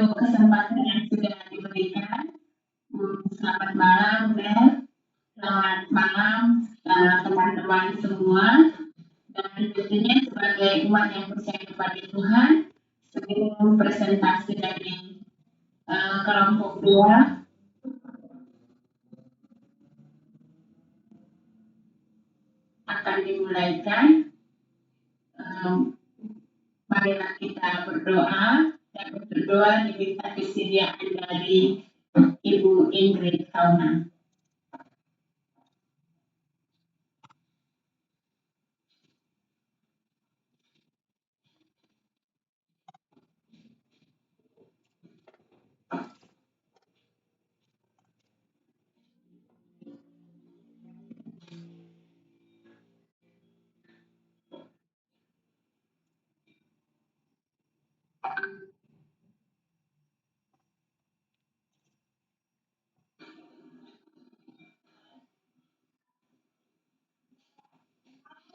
untuk kesempatan yang sudah diberikan. Selamat malam, Bel. Selamat malam, teman-teman semua. Dan tentunya sebagai umat yang percaya kepada Tuhan, sebelum presentasi dari kelompok 2 akan dimulaikan, marilah kita berdoa, dan berdoa diminta kesediaan dari Ibu Ingrid Kauna.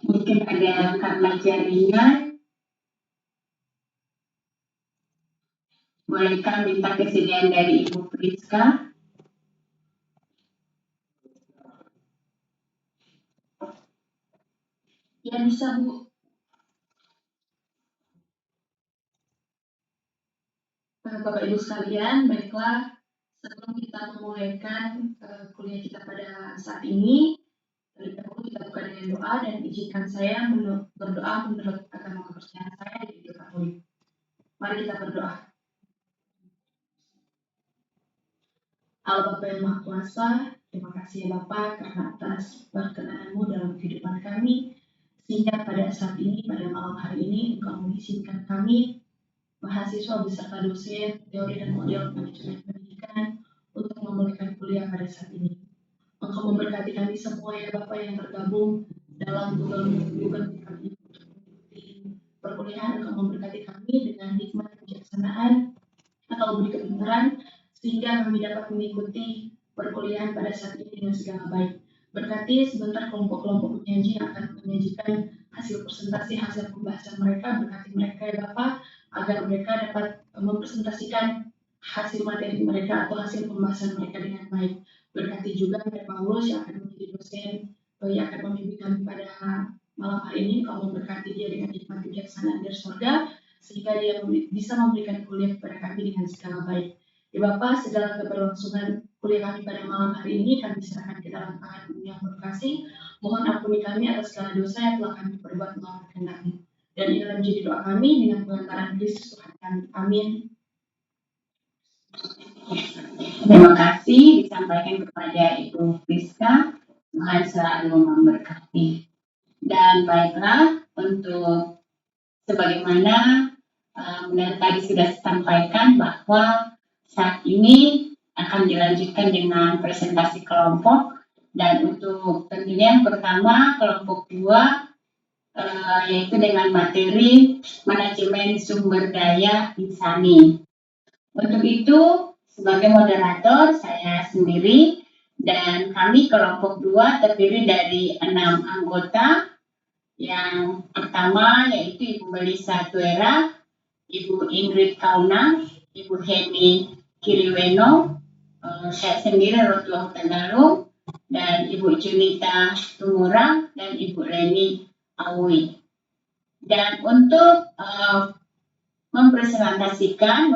Mungkin ada karena jaringan, bolehkah minta kesediaan dari Ibu Priska? Ya, bisa, Bu. Bapak Ibu sekalian, baiklah, sebelum kita memulaikan kuliah kita pada saat ini, terlebih dahulu kita buka dengan doa dan izinkan saya berdoa menurut agama kepercayaan saya, yaitu Katolik. Mari kita berdoa. Allah Bapa yang Maha Kuasa, terima kasih ya Bapa karena atas perkenanan-Mu dalam kehidupan kami, sehingga pada saat ini, pada malam hari ini, Engkau mengizinkan kami, mahasiswa beserta dosen, teori dan model manajemen pendidikan, untuk memulaikan kuliah pada saat ini. Engkau memberkati kami semua ya Bapak yang tergabung dalam Google kami untuk mengikuti perkuliahan. Engkau memberkati kami dengan hikmat kebijaksanaan atau beri kebenaran sehingga kami dapat mengikuti perkuliahan pada saat ini dengan segala baik. Berkati sebentar kelompok-kelompok penyaji yang akan menyajikan hasil presentasi, hasil pembahasan mereka. Berkati mereka ya Bapak agar mereka dapat mempresentasikan hasil materi mereka atau hasil pembahasan mereka dengan baik. Berkati juga Pak Paulus yang akan menjadi dosen yang akan membimbing kami pada malam hari ini. Kau memberkati dia dengan hikmat kebijaksanaan dari surga sehingga dia bisa memberikan kuliah kepada kami dengan segala baik. Ya Bapak, segala keberlangsungan kuliah kami pada malam hari ini kami serahkan ke dalam tangan yang berkasih. Mohon ampuni kami atas segala dosa yang telah kami perbuat melawan kehendak-Mu. Dan inilah menjadi doa kami dengan pengantaran Kristus Tuhan kami. Amin. Terima kasih disampaikan kepada Ibu Priska. Tuhan selalu memberkati. Dan baiklah, untuk sebagaimana tadi sudah disampaikan bahwa saat ini akan dilanjutkan dengan presentasi kelompok. Dan untuk tentunya yang pertama kelompok 2 yaitu dengan materi manajemen sumber daya insani. Untuk itu sebagai moderator saya sendiri dan kami kelompok 2 terdiri dari 6 anggota. Yang pertama yaitu Ibu Melisa Tuera, Ibu Ingrid Kauna, Ibu Heni Kiriweno, saya sendiri Rotua Hutangalung, dan Ibu Junita Tumura dan Ibu Leni Awi. Dan untuk mempresentasikan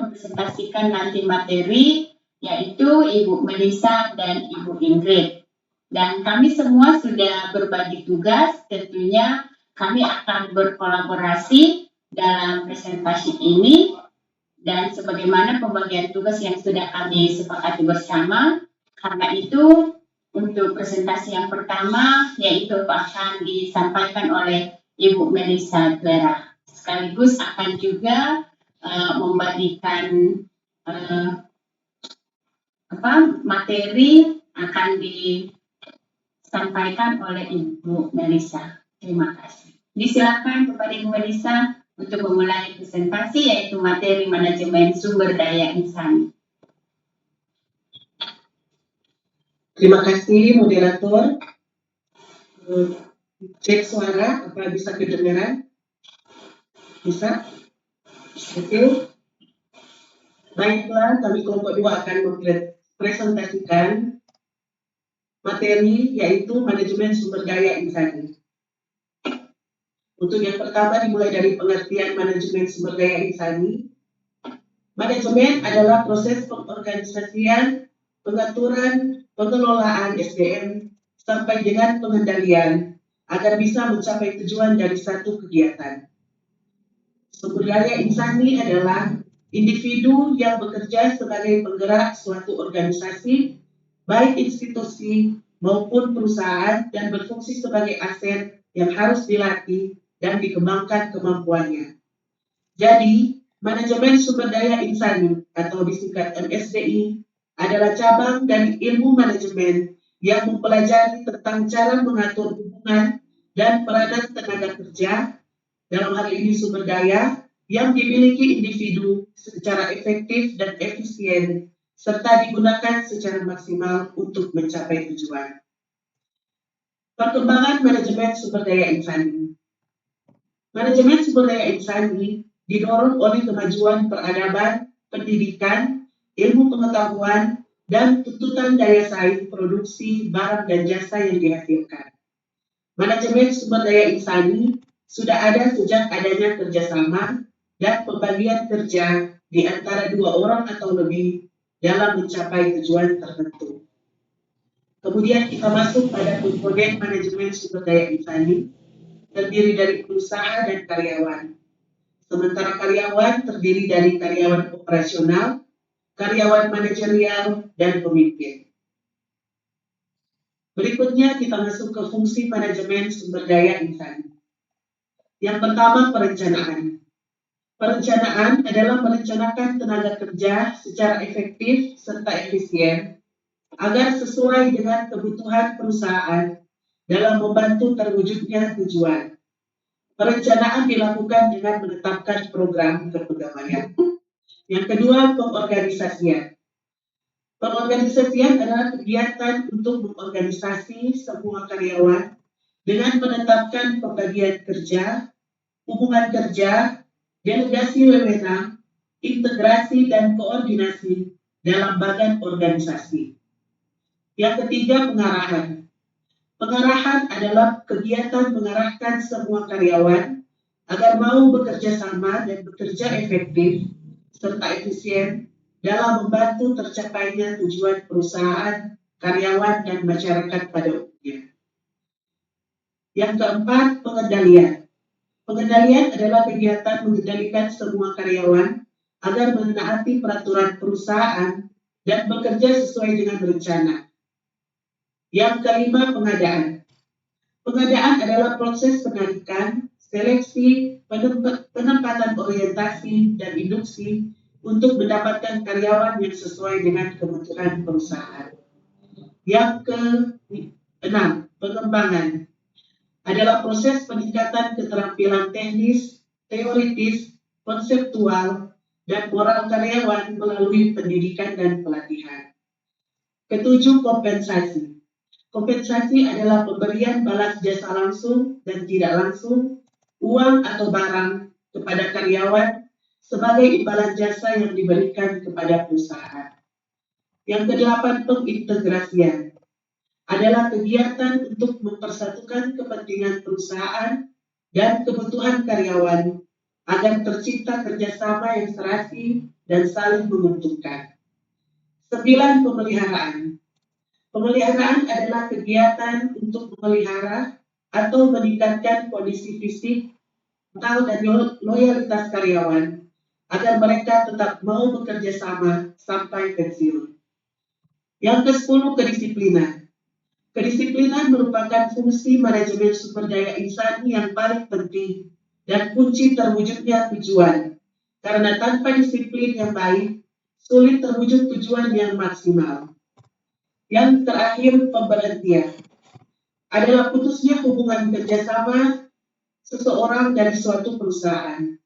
nanti materi yaitu Ibu Melisa dan Ibu Ingrid. Dan kami semua sudah berbagi tugas, tentunya kami akan berkolaborasi dalam presentasi ini. Dan sebagaimana pembagian tugas yang sudah kami sepakati bersama, karena itu untuk presentasi yang pertama yaitu akan disampaikan oleh Ibu Melisa Tuera. Sekaligus akan juga membagikan materi akan disampaikan oleh Ibu Melisa. Terima kasih. Disilakan kepada Ibu Melisa untuk memulai presentasi yaitu materi manajemen sumber daya insani. Terima kasih moderator. Cek suara, apa bisa kedengaran? Bisa? Oke. Baiklah, kami kelompok 2 akan mempresentasikan materi yaitu manajemen sumber daya insani. Untuk yang pertama dimulai dari pengertian manajemen sumber daya insani. Manajemen adalah proses pengorganisasian, pengaturan, pengelolaan SDM sampai dengan pengendalian agar bisa mencapai tujuan dari satu kegiatan. Sumber daya insani adalah individu yang bekerja sebagai penggerak suatu organisasi, baik institusi maupun perusahaan, dan berfungsi sebagai aset yang harus dilatih dan dikembangkan kemampuannya. Jadi, manajemen sumber daya insani atau disingkat MSDI adalah cabang dari ilmu manajemen yang mempelajari tentang cara mengatur hubungan dan peranan tenaga kerja, dalam hal ini sumber daya, yang dimiliki individu secara efektif dan efisien, serta digunakan secara maksimal untuk mencapai tujuan. Perkembangan manajemen sumber daya insani. Manajemen sumber daya insani didorong oleh kemajuan peradaban, pendidikan, ilmu pengetahuan, dan tuntutan daya saing produksi barang dan jasa yang dihasilkan. Manajemen sumber daya insani sudah ada sejak adanya kerjasama dan pembagian kerja di antara 2 orang atau lebih dalam mencapai tujuan tertentu. Kemudian kita masuk pada komponen manajemen sumber daya insani, terdiri dari perusahaan dan karyawan. Sementara karyawan terdiri dari karyawan operasional, karyawan manajerial, dan pemimpin. Berikutnya kita masuk ke fungsi manajemen sumber daya insani. Yang pertama, perencanaan. Perencanaan adalah merencanakan tenaga kerja secara efektif serta efisien agar sesuai dengan kebutuhan perusahaan dalam membantu terwujudnya tujuan. Perencanaan dilakukan dengan menetapkan program kepegawaian. Yang kedua, pengorganisasian. Pengorganisasian adalah kegiatan untuk mengorganisasi semua karyawan dengan menetapkan pembagian kerja, hubungan kerja, delegasi wewenang, integrasi dan koordinasi dalam badan organisasi. Yang ketiga, pengarahan. Pengarahan adalah kegiatan mengarahkan semua karyawan agar mau bekerja sama dan bekerja efektif serta efisien dalam membantu tercapainya tujuan perusahaan, karyawan, dan masyarakat pada umumnya. Yang keempat, pengendalian. Pengendalian adalah kegiatan mengendalikan semua karyawan agar menaati peraturan perusahaan dan bekerja sesuai dengan rencana. Yang kelima, pengadaan. Pengadaan adalah proses penarikan, seleksi, penempatan orientasi, dan induksi untuk mendapatkan karyawan yang sesuai dengan kebutuhan perusahaan. Yang keenam, pengembangan adalah proses peningkatan keterampilan teknis, teoritis, konseptual, dan moral karyawan melalui pendidikan dan pelatihan. Ketujuh, kompensasi. Kompensasi adalah pemberian balas jasa langsung dan tidak langsung, uang atau barang kepada karyawan sebagai imbalan jasa yang diberikan kepada perusahaan. Yang kedelapan, pengintegrasian adalah kegiatan untuk mempersatukan kepentingan perusahaan dan kebutuhan karyawan agar tercipta kerjasama yang serasi dan saling menguntungkan. 9, pemeliharaan. Pemeliharaan adalah kegiatan untuk memelihara atau meningkatkan kondisi fisik, mental, dan loyalitas karyawan agar mereka tetap mau bekerja sama sampai pensiun. Yang ke-10, kedisiplinan. Kedisiplinan merupakan fungsi manajemen sumber daya insani yang paling penting dan kunci terwujudnya tujuan, karena tanpa disiplin yang baik, sulit terwujud tujuan yang maksimal. Yang terakhir, pemberhentian. Adalah putusnya hubungan kerjasama seseorang dari suatu perusahaan.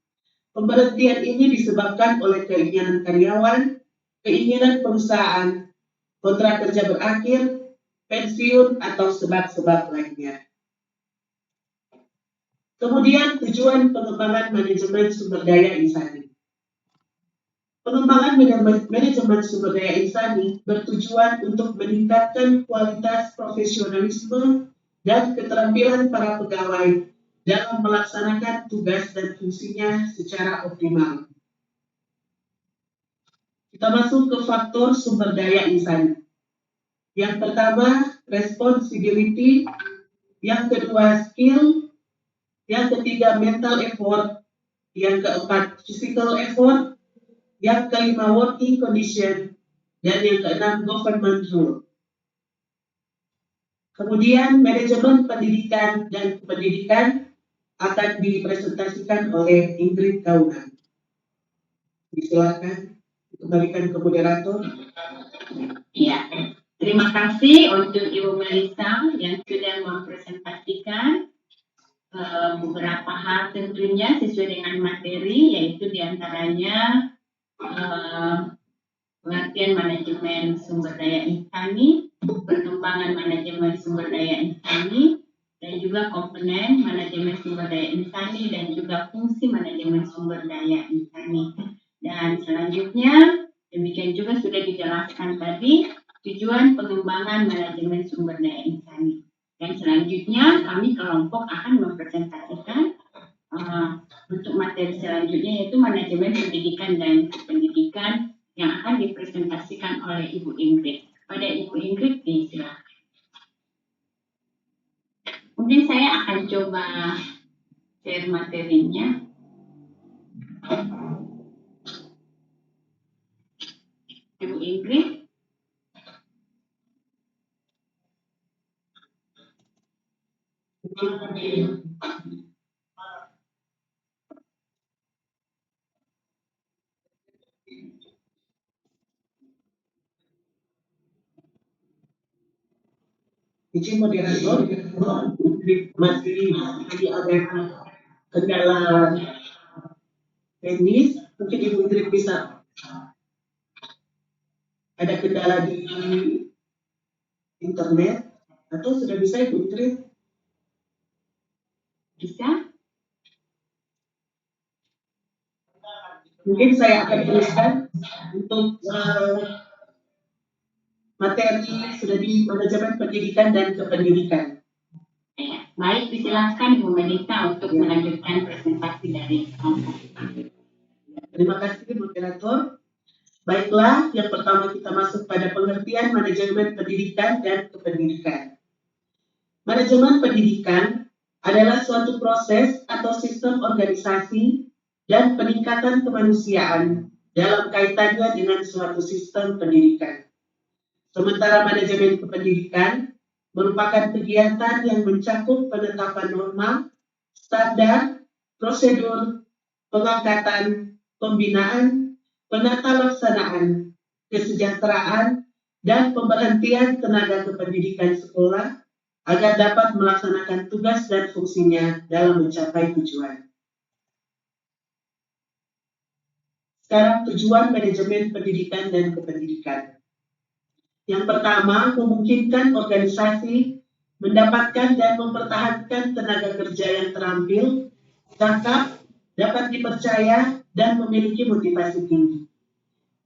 Pemberhentian ini disebabkan oleh keinginan karyawan, keinginan perusahaan, kontrak kerja berakhir, pensiun, atau sebab-sebab lainnya. Kemudian tujuan pengembangan manajemen sumber daya insani. Pengembangan manajemen sumber daya insani bertujuan untuk meningkatkan kualitas profesionalisme dan keterampilan para pegawai dalam melaksanakan tugas dan fungsinya secara optimal. Kita masuk ke faktor sumber daya insani. Yang pertama, responsibility. Yang kedua, skill. Yang ketiga, mental effort. Yang keempat, physical effort. Yang kelima, working condition. Dan yang keenam, government rule. Kemudian, manajemen pendidikan dan kependidikan akan dipresentasikan oleh Ingrid Kauna. Silakan kembalikan ke moderator. Ya, terima kasih untuk Ibu Melissa yang sudah mempresentasikan beberapa hal tentunya sesuai dengan materi, yaitu diantaranya pengertian manajemen sumber daya insani, perkembangan manajemen sumber daya insani, dan juga komponen manajemen sumber daya insani dan juga fungsi manajemen sumber daya insani. Dan selanjutnya, demikian juga sudah dijelaskan tadi, tujuan pengembangan manajemen sumber daya insani. Dan selanjutnya, kami kelompok akan mempresentasikan untuk materi selanjutnya, yaitu manajemen pendidikan dan kependidikan yang akan dipresentasikan oleh Ibu Ingrid. Pada Ibu Ingrid, silakan. Mungkin saya akan coba share materinya. Ibu Ingrid. Izin moderator, masih ada kendala teknis, mungkin Ibu Ingrid bisa. Ada kendala di internet atau sudah bisa Ibu Ingrid? Bisa? Mungkin saya akan tuliskan untuk materi sudah di manajemen pendidikan dan kependidikan. Baik, disilakan Ibu Melissa untuk melanjutkan presentasi dari kelompok. Terima kasih moderator. Baiklah, yang pertama kita masuk pada pengertian manajemen pendidikan dan kependidikan. Manajemen pendidikan adalah suatu proses atau sistem organisasi dan peningkatan kemanusiaan dalam kaitannya dengan suatu sistem pendidikan. Sementara manajemen kependidikan merupakan kegiatan yang mencakup penetapan norma, standar, prosedur, pengangkatan, pembinaan, penata laksanaan, kesejahteraan, dan pemberhentian tenaga kependidikan sekolah agar dapat melaksanakan tugas dan fungsinya dalam mencapai tujuan. Sekarang tujuan manajemen pendidikan dan kependidikan. Yang pertama, memungkinkan organisasi mendapatkan dan mempertahankan tenaga kerja yang terampil, cakap, dapat dipercaya, dan memiliki motivasi tinggi.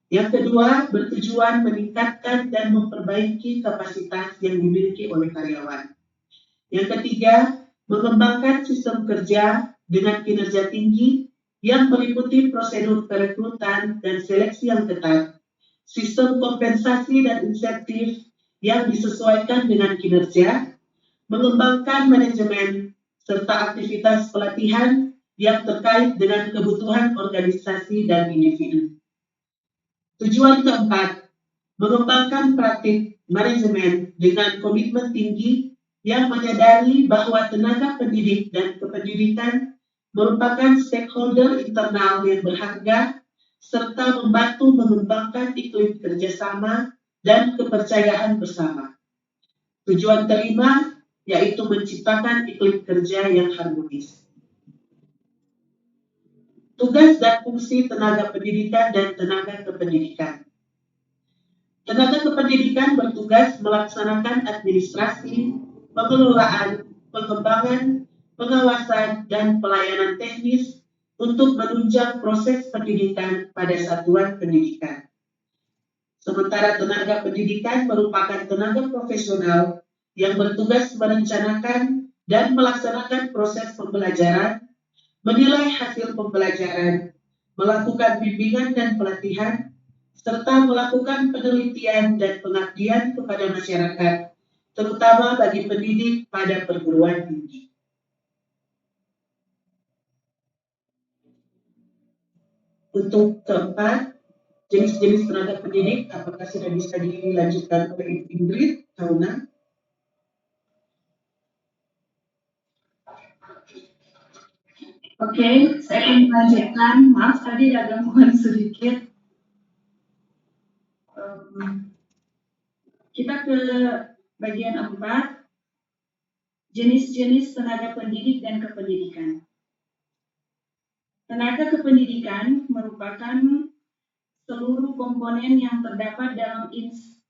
Yang kedua, bertujuan meningkatkan dan memperbaiki kapasitas yang dimiliki oleh karyawan. Yang ketiga, mengembangkan sistem kerja dengan kinerja tinggi yang meliputi prosedur perekrutan dan seleksi yang ketat, sistem kompensasi dan insentif yang disesuaikan dengan kinerja, mengembangkan manajemen, serta aktivitas pelatihan yang terkait dengan kebutuhan organisasi dan individu. Tujuan keempat, mengembangkan praktik manajemen dengan komitmen tinggi yang menyadari bahwa tenaga pendidik dan kependidikan merupakan stakeholder internal yang berharga serta membantu mengembangkan iklim kerjasama dan kepercayaan bersama. Tujuan kelima, yaitu menciptakan iklim kerja yang harmonis. Tugas dan fungsi tenaga pendidikan dan tenaga kependidikan. Tenaga kependidikan bertugas melaksanakan administrasi, pengelolaan, pengembangan, pengawasan, dan pelayanan teknis untuk menunjang proses pendidikan pada satuan pendidikan. Sementara tenaga pendidikan merupakan tenaga profesional yang bertugas merencanakan dan melaksanakan proses pembelajaran, menilai hasil pembelajaran, melakukan bimbingan dan pelatihan, serta melakukan penelitian dan pengabdian kepada masyarakat, terutama bagi pendidik pada perguruan tinggi. Untuk keempat, jenis-jenis tenaga pendidik, apakah sudah bisa dilanjutkan oleh Ingrid, Kauna? Oke, saya akan melanjutkan. Maaf tadi ada gangguan sedikit. Kita ke bagian 4, jenis-jenis tenaga pendidik dan kependidikan. Tenaga kependidikan merupakan seluruh komponen yang terdapat dalam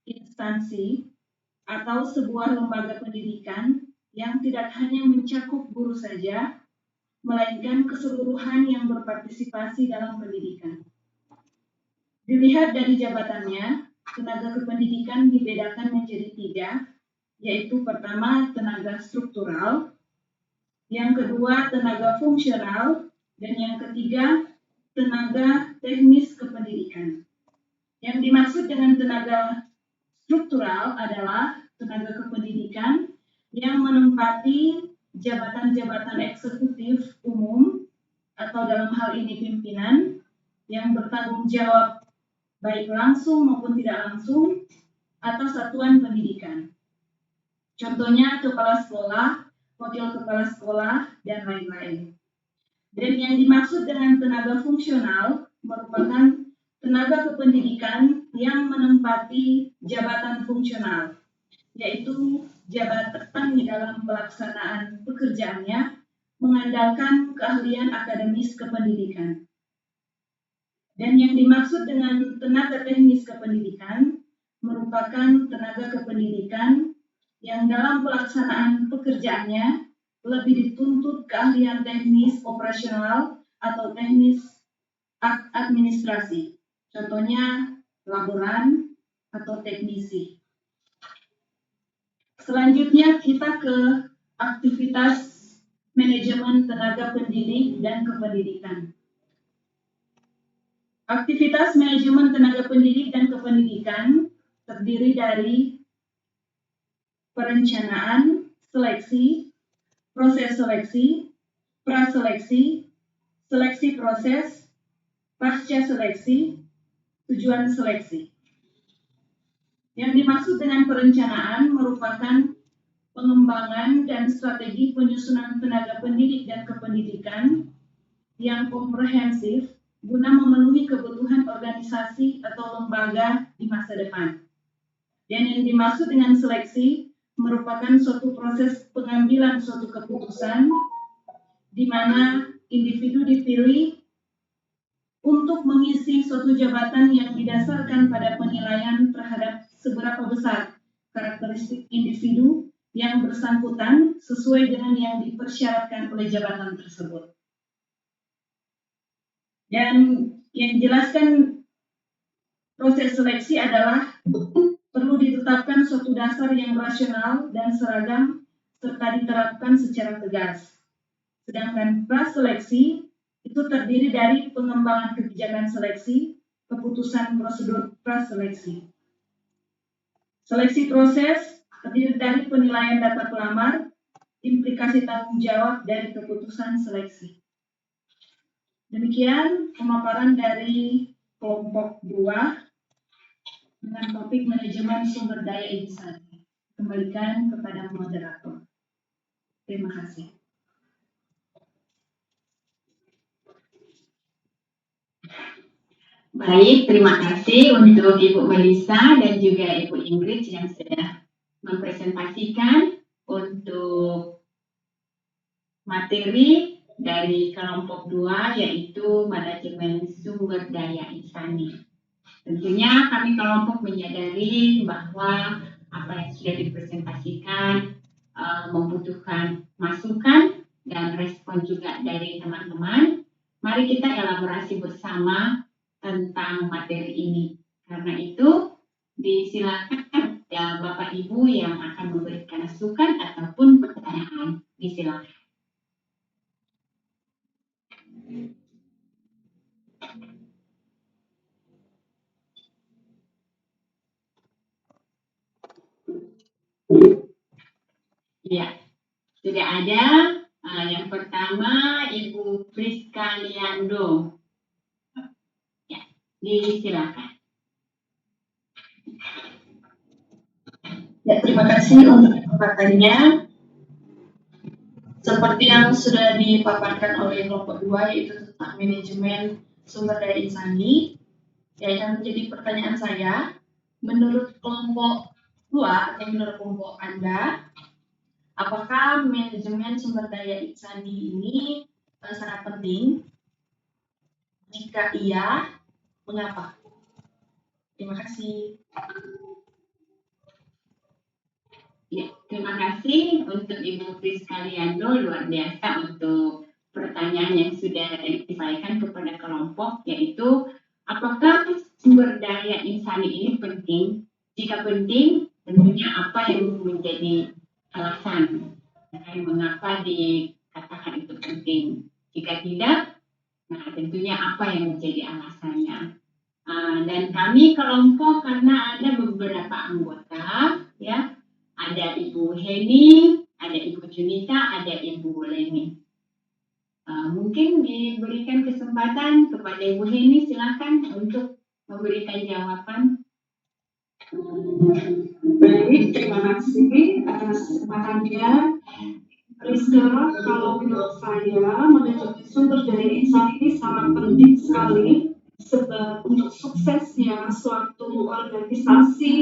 instansi atau sebuah lembaga pendidikan yang tidak hanya mencakup guru saja, melainkan keseluruhan yang berpartisipasi dalam pendidikan. Dilihat dari jabatannya, tenaga kependidikan dibedakan menjadi 3, yaitu pertama tenaga struktural, yang kedua tenaga fungsional, dan yang ketiga tenaga teknis kependidikan. Yang dimaksud dengan tenaga struktural adalah tenaga kependidikan yang menempati jabatan-jabatan eksekutif umum atau dalam hal ini pimpinan yang bertanggung jawab baik langsung maupun tidak langsung atas satuan pendidikan. Contohnya kepala sekolah, wakil kepala sekolah, dan lain-lain. Dan yang dimaksud dengan tenaga fungsional merupakan tenaga kependidikan yang menempati jabatan fungsional, yaitu jabatan di dalam pelaksanaan pekerjaannya mengandalkan keahlian akademis kependidikan. Dan yang dimaksud dengan tenaga teknis kependidikan merupakan tenaga kependidikan yang dalam pelaksanaan pekerjaannya lebih dituntut keahlian teknis operasional atau teknis administrasi. Contohnya laboran atau teknisi. Selanjutnya kita ke aktivitas manajemen tenaga pendidik dan kependidikan. Aktivitas manajemen tenaga pendidik dan kependidikan terdiri dari perencanaan, seleksi, proses seleksi, praseleksi, seleksi proses, pasca seleksi, tujuan seleksi. Yang dimaksud dengan perencanaan merupakan pengembangan dan strategi penyusunan tenaga pendidik dan kependidikan yang komprehensif guna memenuhi kebutuhan organisasi atau lembaga di masa depan. Dan yang dimaksud dengan seleksi merupakan suatu proses pengambilan suatu keputusan di mana individu dipilih untuk mengisi suatu jabatan yang didasarkan pada penilaian terhadap seberapa besar karakteristik individu yang bersangkutan sesuai dengan yang dipersyaratkan oleh jabatan tersebut. Dan yang dijelaskan proses seleksi adalah perlu ditetapkan suatu dasar yang rasional dan seragam serta diterapkan secara tegas. Sedangkan praseleksi itu terdiri dari pengembangan kebijakan seleksi, keputusan prosedur praseleksi. Seleksi proses terdiri dari penilaian data pelamar, implikasi tanggung jawab dari keputusan seleksi. Demikian pemaparan dari kelompok 2 dengan topik manajemen sumber daya insan. Kembalikan kepada moderator. Terima kasih. Baik, terima kasih untuk Ibu Melissa dan juga Ibu Ingrid yang sudah mempresentasikan untuk materi dari kelompok 2 yaitu manajemen sumber daya insani. Tentunya kami kelompok menyadari bahwa apa yang sudah dipresentasikan membutuhkan masukan dan respon juga dari teman-teman mari kita elaborasi bersama tentang materi ini. Karena itu, disilakan ya Bapak Ibu yang akan memberikan masukan ataupun pertanyaan. Disilakan. Ya, sudah ada. Yang pertama, Ibu Priska Liando. Ya, disilakan. Ya, terima kasih untuk kesempatannya. Seperti yang sudah dipaparkan oleh kelompok 2, yaitu tentang manajemen sumber daya insani, yang akan menjadi pertanyaan saya, menurut kelompok 2 atau menurut kelompok Anda, apakah manajemen sumber daya insani ini sangat penting? Jika iya, mengapa? Terima kasih. Ya, terima kasih untuk Ibu Priska Liando, luar biasa untuk pertanyaan yang sudah disampaikan kepada kelompok, yaitu apakah sumber daya insani ini penting? Jika penting, tentunya apa yang menjadi alasan mengapa dikatakan itu penting? Jika tidak, nah tentunya apa yang menjadi alasannya? Dan kami kelompok karena ada beberapa anggota, ya, ada Ibu Heni, ada Ibu Junita, ada Ibu Leni. Mungkin diberikan kesempatan kepada Ibu Heni, silakan untuk memberikan jawaban. Baik, terima kasih atas kesempatannya. Rizka, kalau menurut saya, manajemen sumber daya insan ini sangat penting sekali sebab untuk suksesnya suatu organisasi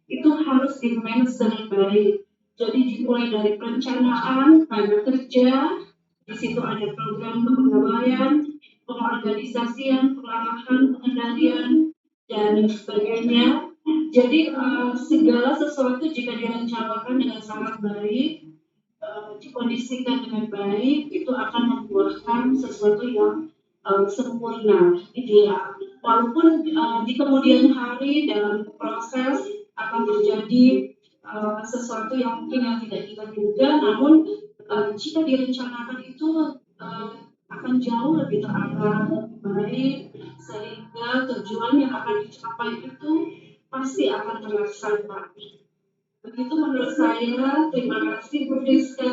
itu harus di-manage dengan baik. Jadi dimulai dari perencanaan, tenaga kerja, di situ ada program kepegawaian, pengorganisasian, pengarahan, pengendalian, dan sebagainya. Jadi segala sesuatu jika direncanakan dengan sangat baik, dikondisikan dengan baik, itu akan membuahkan sesuatu yang sempurna, ideal. Walaupun di kemudian hari dalam proses akan terjadi sesuatu yang mungkin yang tidak kita duga, namun jika direncanakan itu akan jauh lebih terarah, lebih baik, sehingga tujuan yang akan dicapai itu pasti akan terlaksana. Begitu menurut saya. Terima kasih Bu Rizka.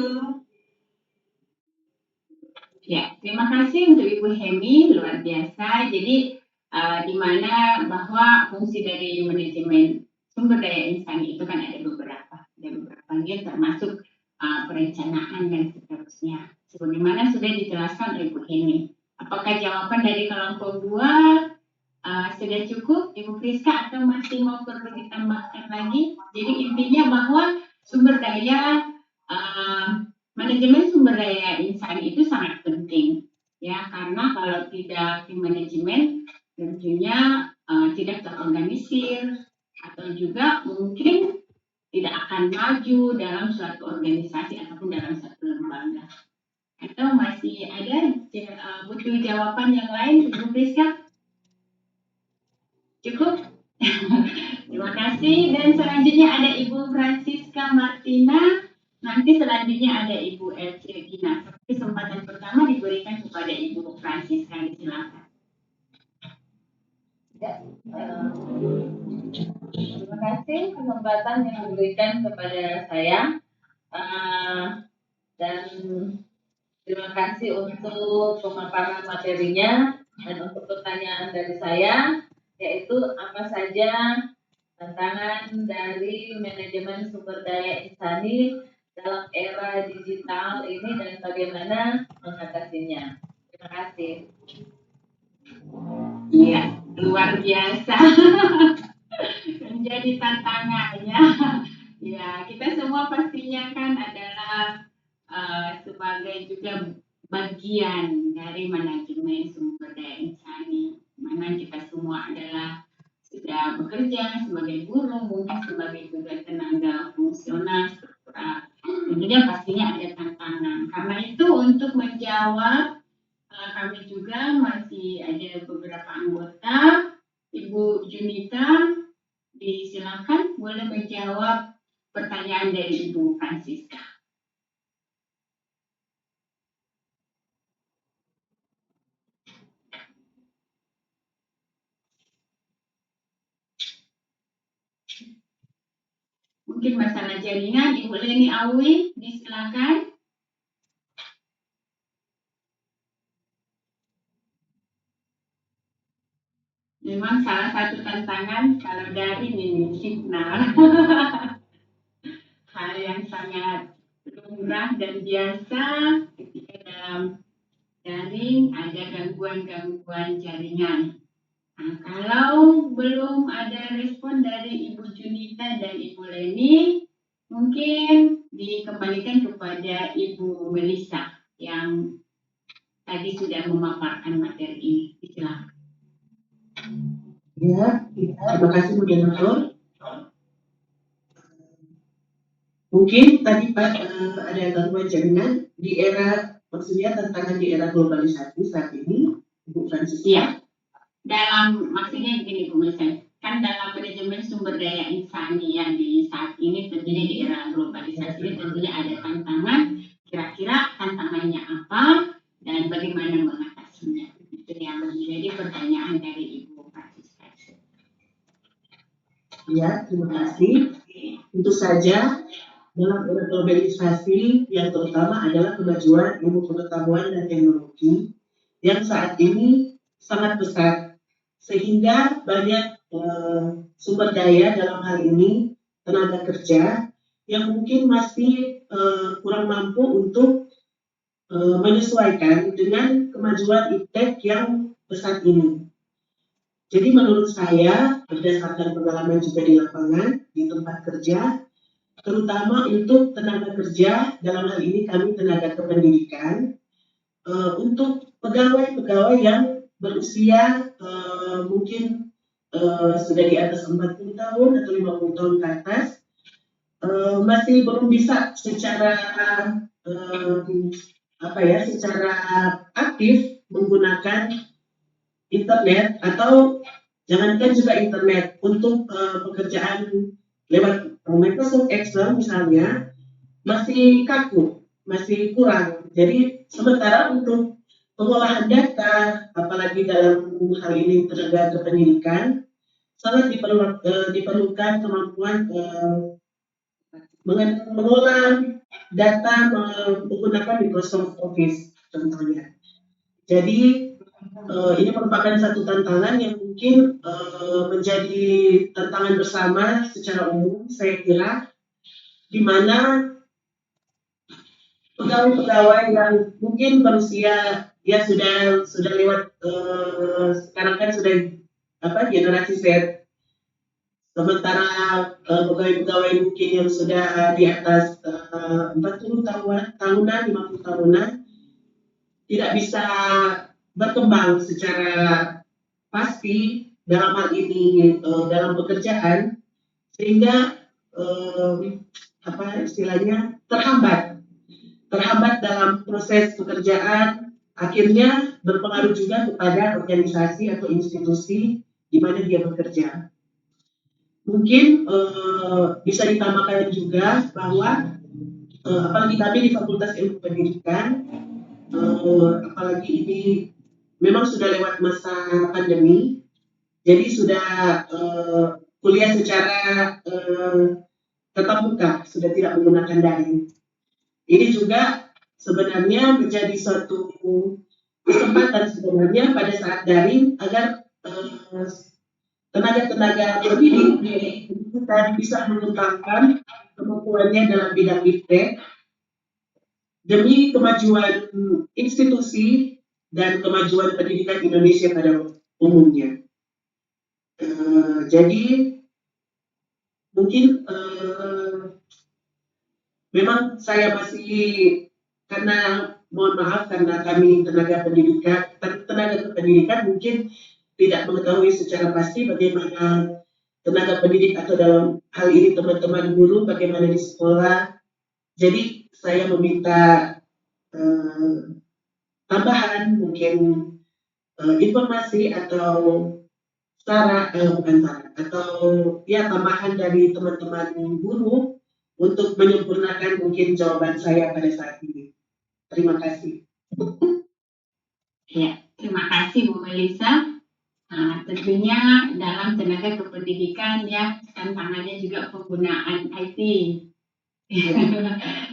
Ya, terima kasih untuk Ibu Hemi, luar biasa. Jadi di mana bahwa fungsi dari manajemen sumber daya insani itu kan ada beberapa termasuk perencanaan dan seterusnya. Sebagaimana sudah dijelaskan oleh Ibu Hemi. Apakah jawaban dari kelompok 2 sudah cukup, Ibu Priska, atau masih mau perlu ditambahkan lagi? Jadi intinya bahwa sumber daya manajemen sumber daya insani itu sangat penting, ya, karena kalau tidak di manajemen tentunya tidak terorganisir atau juga mungkin tidak akan maju dalam suatu organisasi ataupun dalam suatu lembaga. Atau masih ada butuh jawaban yang lain, Ibu Priska? Cukup? Terima kasih. Dan selanjutnya ada Ibu Francisca Martina. Nanti selanjutnya ada Ibu Elci Regina. Kesempatan pertama diberikan kepada Ibu Francisca. Silakan. Ya, terima kasih kesempatan yang diberikan kepada saya, dan terima kasih untuk pemaparan materinya dan untuk pertanyaan dari saya, yaitu apa saja tantangan dari manajemen sumber daya insani dalam era digital ini dan bagaimana mengatasinya. Terima kasih. Iya, luar biasa. Menjadi tantangannya. Ya, kita semua pastinya kan adalah sebagai juga bagian dari manajemen sumber daya insani, mana kita semua adalah sudah bekerja sebagai guru, mungkin sebagai juga tenaga fungsional struktural. Tentunya pastinya ada tantangan. Karena itu untuk menjawab kami juga masih ada beberapa anggota. Ibu Junita, disilakan boleh menjawab pertanyaan dari Ibu Francisca. Mungkin masalah jaringan, Ibu Leni Awi, disilakan. Memang salah satu tantangan kalau daring ini signal. Hal yang sangat lumrah dan biasa ketika dalam daring ada gangguan-gangguan jaringan. Nah, kalau belum ada respon dari Ibu Junita dan Ibu Leni, mungkin dikembalikan kepada Ibu Melissa yang tadi sudah memaparkan materi ini. Silakan. Ya, terima kasih moderator. Mungkin tadi Pak ada gangguan jaringan di era, maksudnya tantangan di era globalisasi saat ini, Ibu Francisca. Iya. Dalam maksudnya begini Bu Melissa, kan dalam manajemen sumber daya insani yang di saat ini tentunya di era globalisasi ini tentunya ada tantangan. Kira-kira tantangannya apa dan bagaimana mengatasinya? Itu yang menjadi pertanyaan dari Ibu Francisca. Ya, terima kasih. Tentu saja dalam era globalisasi yang terutama adalah kemajuan ilmu pengetahuan dan teknologi yang saat ini sangat besar, sehingga banyak sumber daya dalam hal ini tenaga kerja yang mungkin masih kurang mampu untuk menyesuaikan dengan kemajuan iptek yang besar ini. Jadi menurut saya, berdasarkan pengalaman juga di lapangan, di tempat kerja, terutama untuk tenaga kerja, dalam hal ini kami tenaga kependidikan, untuk pegawai-pegawai yang berusia mungkin sudah di atas 40 tahun atau 50 tahun ke atas, masih belum bisa secara secara aktif menggunakan internet, atau jangankan juga internet, untuk pekerjaan lewat Microsoft Excel misalnya masih kaku, masih kurang. Jadi sementara untuk pengolahan data, apalagi dalam hal ini tenaga kependidikan, sangat diperlukan kemampuan mengolah data menggunakan Microsoft Office contohnya. Jadi ini merupakan satu tantangan yang mungkin menjadi tantangan bersama secara umum, saya kira, di mana pegawai-pegawai yang mungkin berusia ya sudah lewat, sekarang kan sudah generasi Z, sementara pegawai-pegawai mungkin yang sudah di atas 40 tahunan, 50 tahunan tidak bisa berkembang secara pasti dalam hal ini dalam pekerjaan, sehingga istilahnya terhambat dalam proses pekerjaan, akhirnya berpengaruh juga kepada organisasi atau institusi di mana dia bekerja. Mungkin bisa ditambahkan juga bahwa apalagi kami di Fakultas Ilmu Pendidikan, apalagi ini memang sudah lewat masa pandemi, jadi sudah kuliah secara tatap muka, sudah tidak menggunakan daring. Ini juga sebenarnya menjadi suatu kesempatan sebenarnya pada saat daring agar tenaga-tenaga pendidik kita bisa mengembangkan kemampuannya dalam bidang iptek demi kemajuan institusi dan kemajuan pendidikan Indonesia pada umumnya. Jadi mungkin memang saya masih, karena mohon maaf karena kami tenaga pendidikan mungkin tidak mengetahui secara pasti bagaimana tenaga pendidik atau dalam hal ini teman-teman guru bagaimana di sekolah. Jadi saya meminta tambahan mungkin informasi atau bukan saran atau ya tambahan dari teman-teman guru untuk menyempurnakan mungkin jawaban saya pada saat ini. Terima kasih. Ya, terima kasih Bu Melisa. Tentunya dalam tenaga kependidikan ya tantangannya juga penggunaan IT.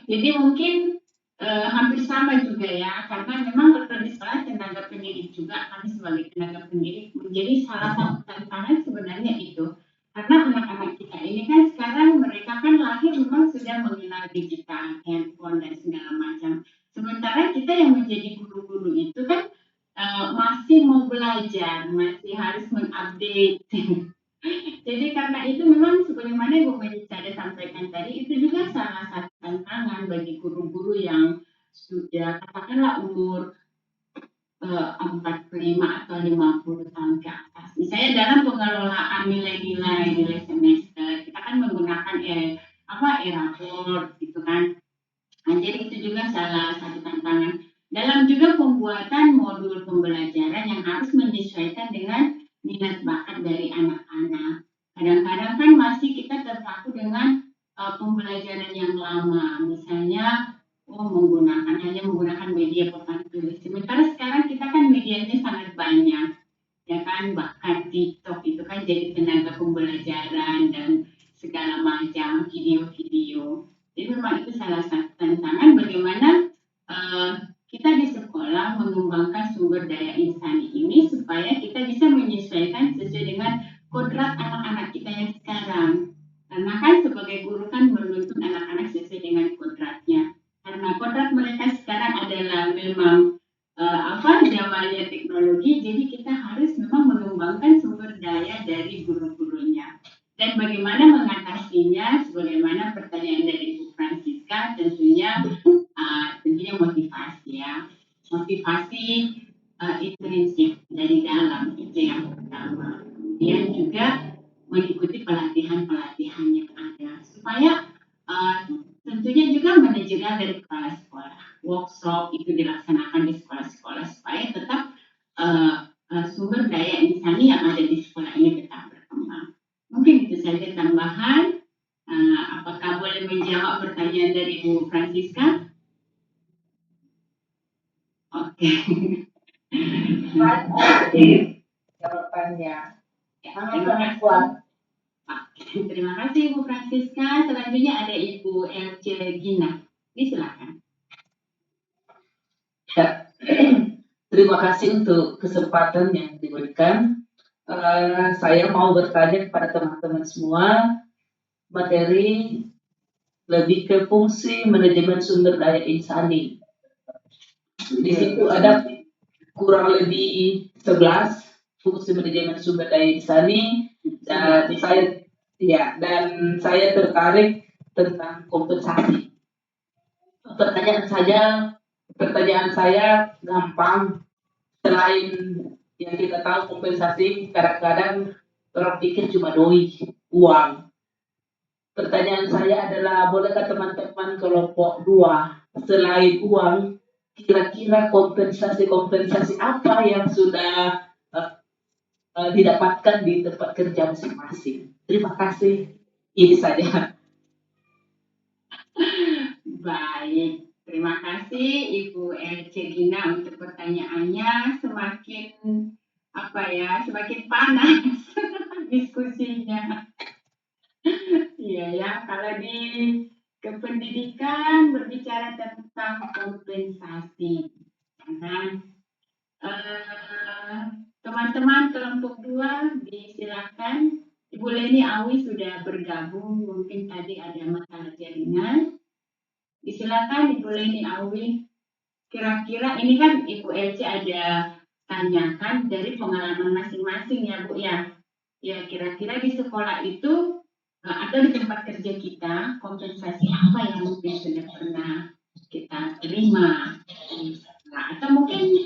Jadi mungkin hampir sama juga ya, karena memang kalau di sekolah tenaga pendidik juga, kami sebagai tenaga pendidik menjadi salah satu tantangan sebenarnya itu. Karena anak-anak kita ini kan sekarang mereka kan lahir memang sudah mengenal digital, handphone dan segala macam. Sementara kita yang menjadi guru-guru itu kan masih mau belajar, masih harus mengupdate. Jadi karena itu memang sebagaimana Ibu Melisa ada sampaikan tadi, itu juga salah satu tantangan bagi guru-guru yang sudah katakanlah umur 45 atau 50 tahun ke atas. Misalnya dalam pengelolaan nilai semester, kita kan menggunakan e-rapport gitu kan. Nah, jadi itu juga salah satu tantangan. Dalam juga pembuatan modul pembelajaran yang harus menyesuaikan dengan minat bakat dari anak-anak. Kadang-kadang kan masih kita terpaku dengan pembelajaran yang lama. Misalnya, hanya menggunakan media papan tulis. Sementara sekarang kita kan medianya sangat banyak. Ya kan, bahkan TikTok itu kan jadi tenaga pembelajaran dan segala macam video-video. Jadi memang itu salah satu tantangan bagaimana kita di sekolah mengembangkan sumber daya insani ini supaya kita bisa menyesuaikan sesuai dengan kodrat anak-anak kita yang sekarang. Karena kan sebagai guru kan menuntut anak-anak sesuai dengan kodratnya. Karena kodrat mereka sekarang adalah memang zamannya teknologi, jadi kita harus memang mengembangkan sumber daya dari guru-gurunya. Dan bagaimana mengatasinya, sebagaimana pertanyaan dari Bu Francisca, tentunya motivasi ya. Motivasi intrinsik dari dalam, itu yang pertama. Kemudian juga mengikuti pelatihan-pelatihan yang ada. Supaya tentunya juga manajemen dari kepala sekolah. Workshop itu dilaksanakan di sekolah-sekolah supaya tetap sumber daya insani yang ada di sekolah ini tetap berkembang. Mungkin itu saja tambahan. Apakah boleh menjawab pertanyaan dari Bu Francisca? Oke. Jawabannya. Sangat kuat. Terima kasih Bu Francisca. Selanjutnya ada Ibu Elce Gina. Silakan. Ya, terima kasih untuk kesempatan yang diberikan. Saya mau bertanya kepada teman-teman semua, materi lebih ke fungsi manajemen sumber daya insani. Di situ ada kurang lebih 11 fungsi manajemen sumber daya insani, dan saya tertarik tentang kompensasi. Pertanyaan saya gampang. Selain yang kita tahu kompensasi, kadang-kadang orang pikir cuma doi, uang. Pertanyaan saya adalah, bolehkah teman-teman kelompok 2, selain uang, kira-kira kompensasi apa yang sudah didapatkan di tempat kerja masing-masing? Terima kasih. Ini saja. Baik, terima kasih Ibu Elce Gina untuk pertanyaannya. Semakin panas diskusinya. Iya ya, kalau di kependidikan berbicara tentang kompensasi, kan? Teman-teman kelompok 2 disilakan. Ibu Leni Awi sudah bergabung, mungkin tadi ada masalah jaringan. Disilakan Ibu Leni Awi. Kira-kira ini kan Ibu Elce ada tanyakan dari pengalaman masing-masing ya Bu ya. Ya kira-kira di sekolah itu atau di tempat kerja kita kompensasi apa yang mungkin sudah pernah kita terima. Nah, atau mungkin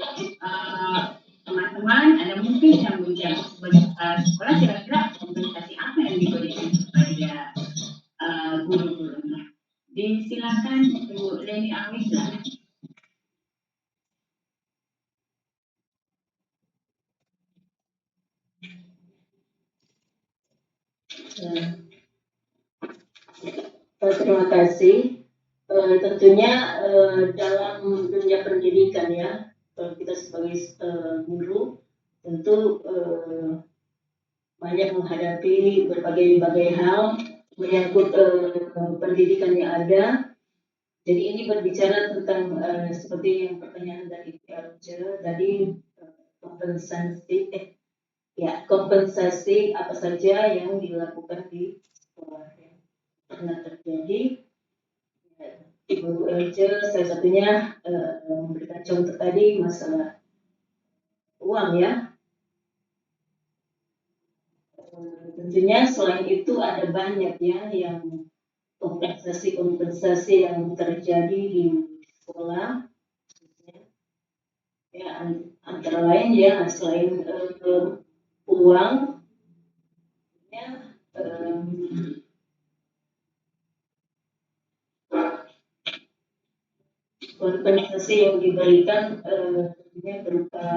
teman-teman ada mungkin yang menjadi sebagai kepala sekolah, kira-kira kompensasi apa yang diberikan kepada guru-gurunya. Disilakan Bu Leni Awi. Terima kasih. Tentunya dalam dunia pendidikan ya, kalau kita sebagai guru tentu banyak menghadapi berbagai hal menyangkut pendidikan yang ada. Jadi ini berbicara tentang seperti yang pertanyaan dari Arja tadi, kompensasi apa saja yang dilakukan di sekolah yang pernah terjadi. Ibu Elja salah satunya memberikan contoh tadi masalah uang ya. Tentunya selain itu ada banyak ya yang kompensasi yang terjadi di sekolah. Ya, antara lain ya selain uang ya, kompensasi yang diberikan tentunya berupa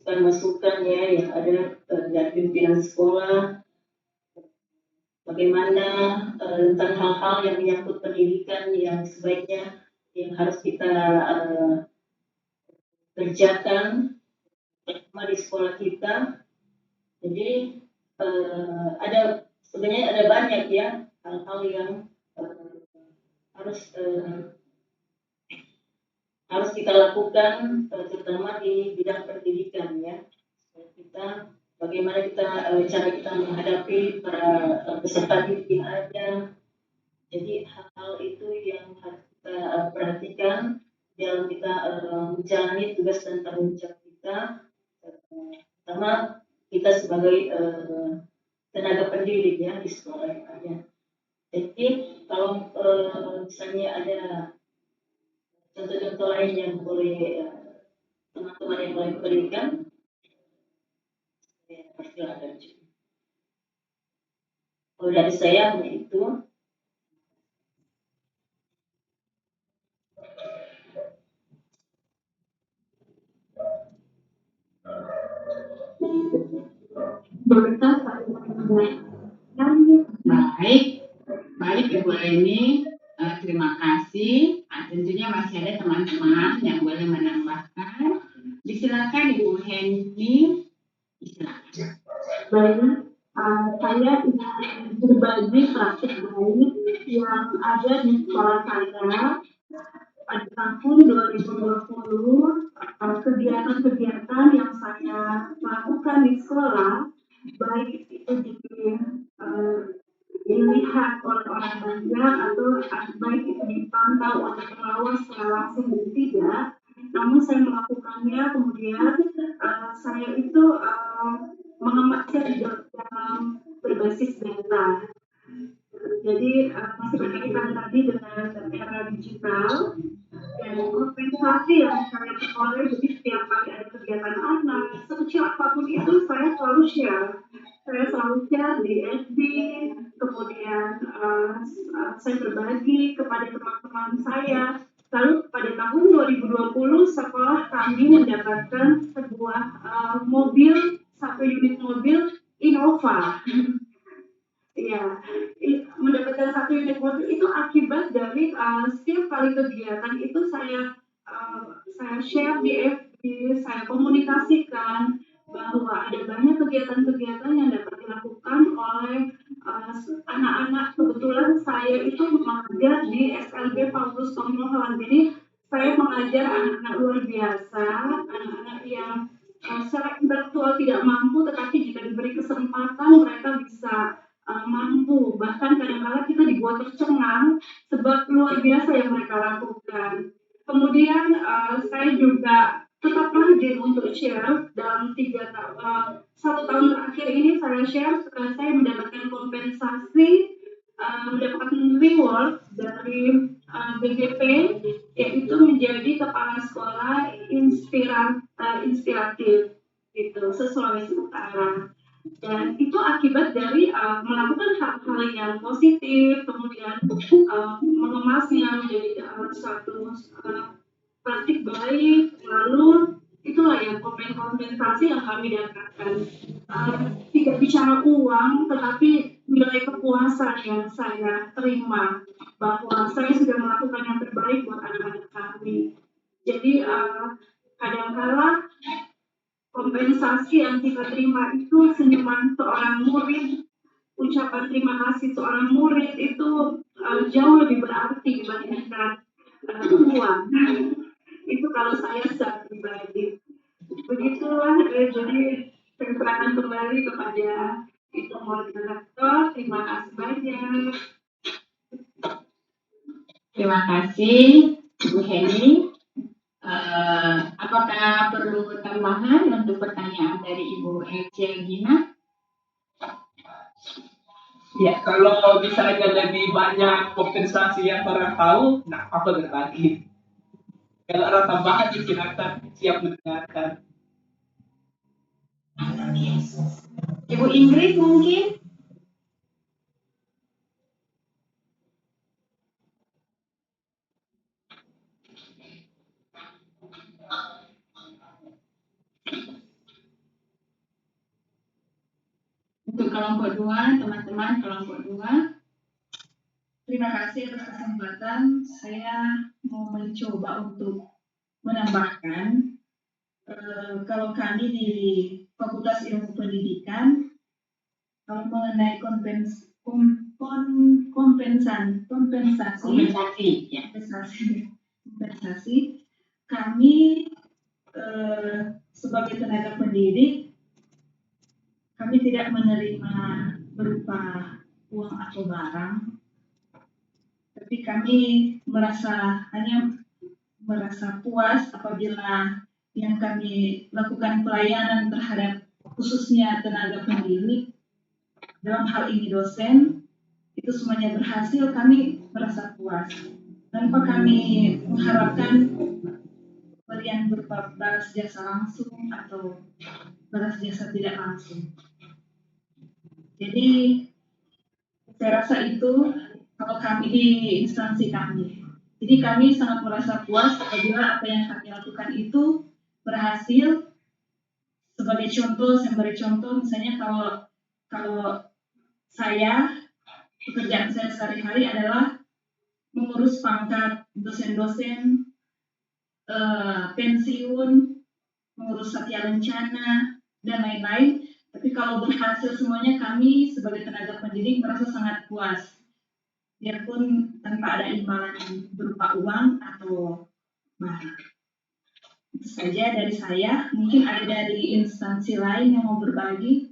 masukan ya yang ada dari pimpinan sekolah, bagaimana tentang hal-hal yang menyangkut pendidikan yang sebaiknya yang harus kita kerjakan di sekolah kita. Jadi sebenarnya ada banyak ya hal-hal yang harus kita lakukan terutama di bidang pendidikan ya. Bagaimana cara kita menghadapi para peserta didik yang ada. Jadi hal-hal itu yang harus kita perhatikan dalam kita menjalani tugas dan tanggung jawab kita. Pertama kita sebagai tenaga pendidik ya di sekolah yang ada. Jadi kalau misalnya ada contoh-contoh lain yang boleh teman-teman yang boleh berikan, persilakan. Kalau dari saya hanya itu. Baik Ibu Leni, terima kasih. Tentunya masih ada teman-teman yang boleh menambahkan. Disilakan Ibu Henny. Disilakan. Baik, saya ingin berbagi praktik baik yang ada di sekolah saya pada tahun 2020. Kegiatan-kegiatan yang saya lakukan di sekolah, baik itu dilihat oleh orang banyak atau baik itu dipantau oleh pengawas secara langsung dan tidak, namun saya melakukannya kemudian saya itu mengemasnya di dalam berbasis data. Jadi masih berkaitan tadi dengan era digital dan kompensasi yang saya peroleh. Jadi setiap kali ada kegiatan anak sekecil apapun itu saya selalu share. Saya selalu share di FB, kemudian saya berbagi kepada teman-teman saya. Lalu pada tahun 2020 sekolah kami mendapatkan sebuah satu unit mobil Innova. Ya, mendapatkan satu unit mobil itu akibat dari setiap kali kegiatan itu saya share di FB, saya komunikasikan bahwa ada banyak kegiatan-kegiatan yang dapat dilakukan oleh anak-anak. Kebetulan saya itu mengajar di SLB Paulus Tomno Halandini. Saya mengajar anak-anak luar biasa, anak-anak yang secara intelektual tidak mampu, tetapi jika diberi kesempatan mereka bisa mampu. Bahkan kadang-kadang kita dibuat tercengang sebab luar biasa yang mereka lakukan. Kemudian saya juga tetap rajin untuk share dalam 1 tahun terakhir ini saya share setelah saya mendapatkan kompensasi, mendapatkan reward dari BGP, yaitu menjadi kepala sekolah inspiratif gitu se-Sulawesi Utara. Dan itu akibat dari melakukan hal-hal yang positif, kemudian mengemasnya menjadi suatu praktik baik, lalu itulah yang kompensasi yang kami dapatkan. 3 tidak bicara uang, tetapi nilai kepuasan yang saya terima bahwa saya sudah melakukan yang terbaik buat anak-anak kami. Jadi kadang-kala kompensasi yang kita terima itu senyuman seorang murid, ucapan terima kasih seorang murid itu jauh lebih berarti dibandingkan uang. Itu kalau saya secara pribadi. Begitulah, jadi persilakan kembali kepada Ibu Moderator. Terima kasih banyak. Terima kasih, Bu Heni. Apakah perlu tambahan untuk pertanyaan dari Ibu Ece Gina? Ya, kalau misalnya lebih banyak kompensasi yang orang tahu, nah apa berbagi. Kalau ada tambahan, silakan, siap mendengarkan. Ibu Ingrid mungkin? Untuk kelompok 2, teman-teman kelompok 2. Terima kasih atas kesempatan. Saya mau mencoba untuk menambahkan kalau kami di Fakultas Ilmu Pendidikan, kalau mengenai kompensasi, kami sebagai tenaga pendidik, kami tidak menerima berupa uang atau barang, tapi kami hanya merasa puas apabila yang kami lakukan pelayanan terhadap khususnya tenaga pendidik, dalam hal ini dosen, itu semuanya berhasil, kami merasa puas. Tanpa kami mengharapkan pemberian berupa balas jasa langsung atau balas jasa tidak langsung. Jadi saya rasa itu kalau kami di instansi kami. Jadi kami sangat merasa puas apabila apa yang kami lakukan itu berhasil. Sebagai contoh, saya beri contoh, misalnya kalau saya, pekerjaan saya sehari-hari adalah mengurus pangkat dosen-dosen, pensiun, mengurus satya lencana, dan lain-lain. Tapi kalau berhasil semuanya, kami sebagai tenaga pendidik merasa sangat puas. Biarpun tanpa ada imbalan berupa uang atau barang. Itu saja dari saya. Mungkin ada dari instansi lain yang mau berbagi.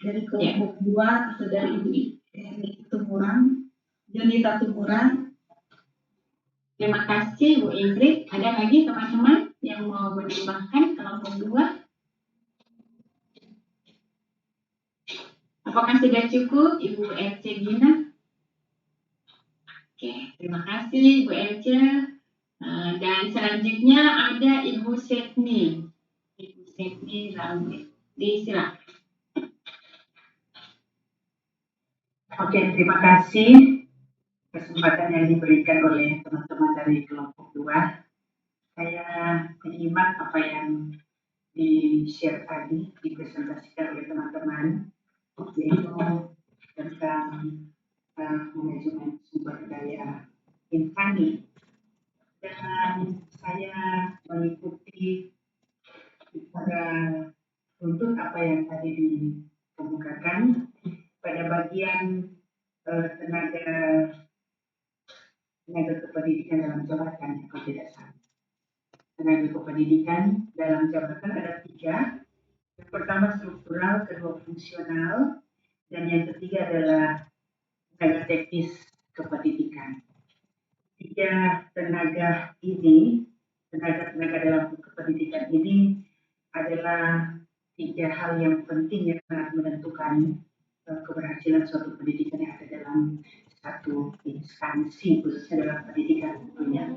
Dari kelompok 2 atau dari Ibu Yunita Tumurang. Terima kasih Bu Ingrid. Ada lagi teman-teman yang mau menambahkan kelompok 2? Apakah sudah cukup Ibu Ece Gina? Oke, terima kasih Bu Ece. Dan selanjutnya ada Ibu Setni. Ibu Setni Ramli. Disilakan. Oke, terima kasih kesempatan yang diberikan oleh teman-teman dari kelompok 2. Saya menyimak apa yang di-share tadi, dipresentasikan oleh teman-teman, yaitu tentang manajemen sumber daya insani. Dan saya mengikuti pada untuk apa yang tadi dikemukakan pada bagian tenaga kependidikan dalam jabatan, kalau tidak salah. Tenaga kependidikan dalam jabatan ada 3. Yang pertama struktural, kedua fungsional, dan yang ketiga adalah tenaga teknis kependidikan. 3 tenaga ini, tenaga dalam kependidikan ini adalah 3 hal yang penting yang sangat menentukan keberhasilan suatu pendidikan yang ada dalam satu instansi, khususnya dalam pendidikan tentunya.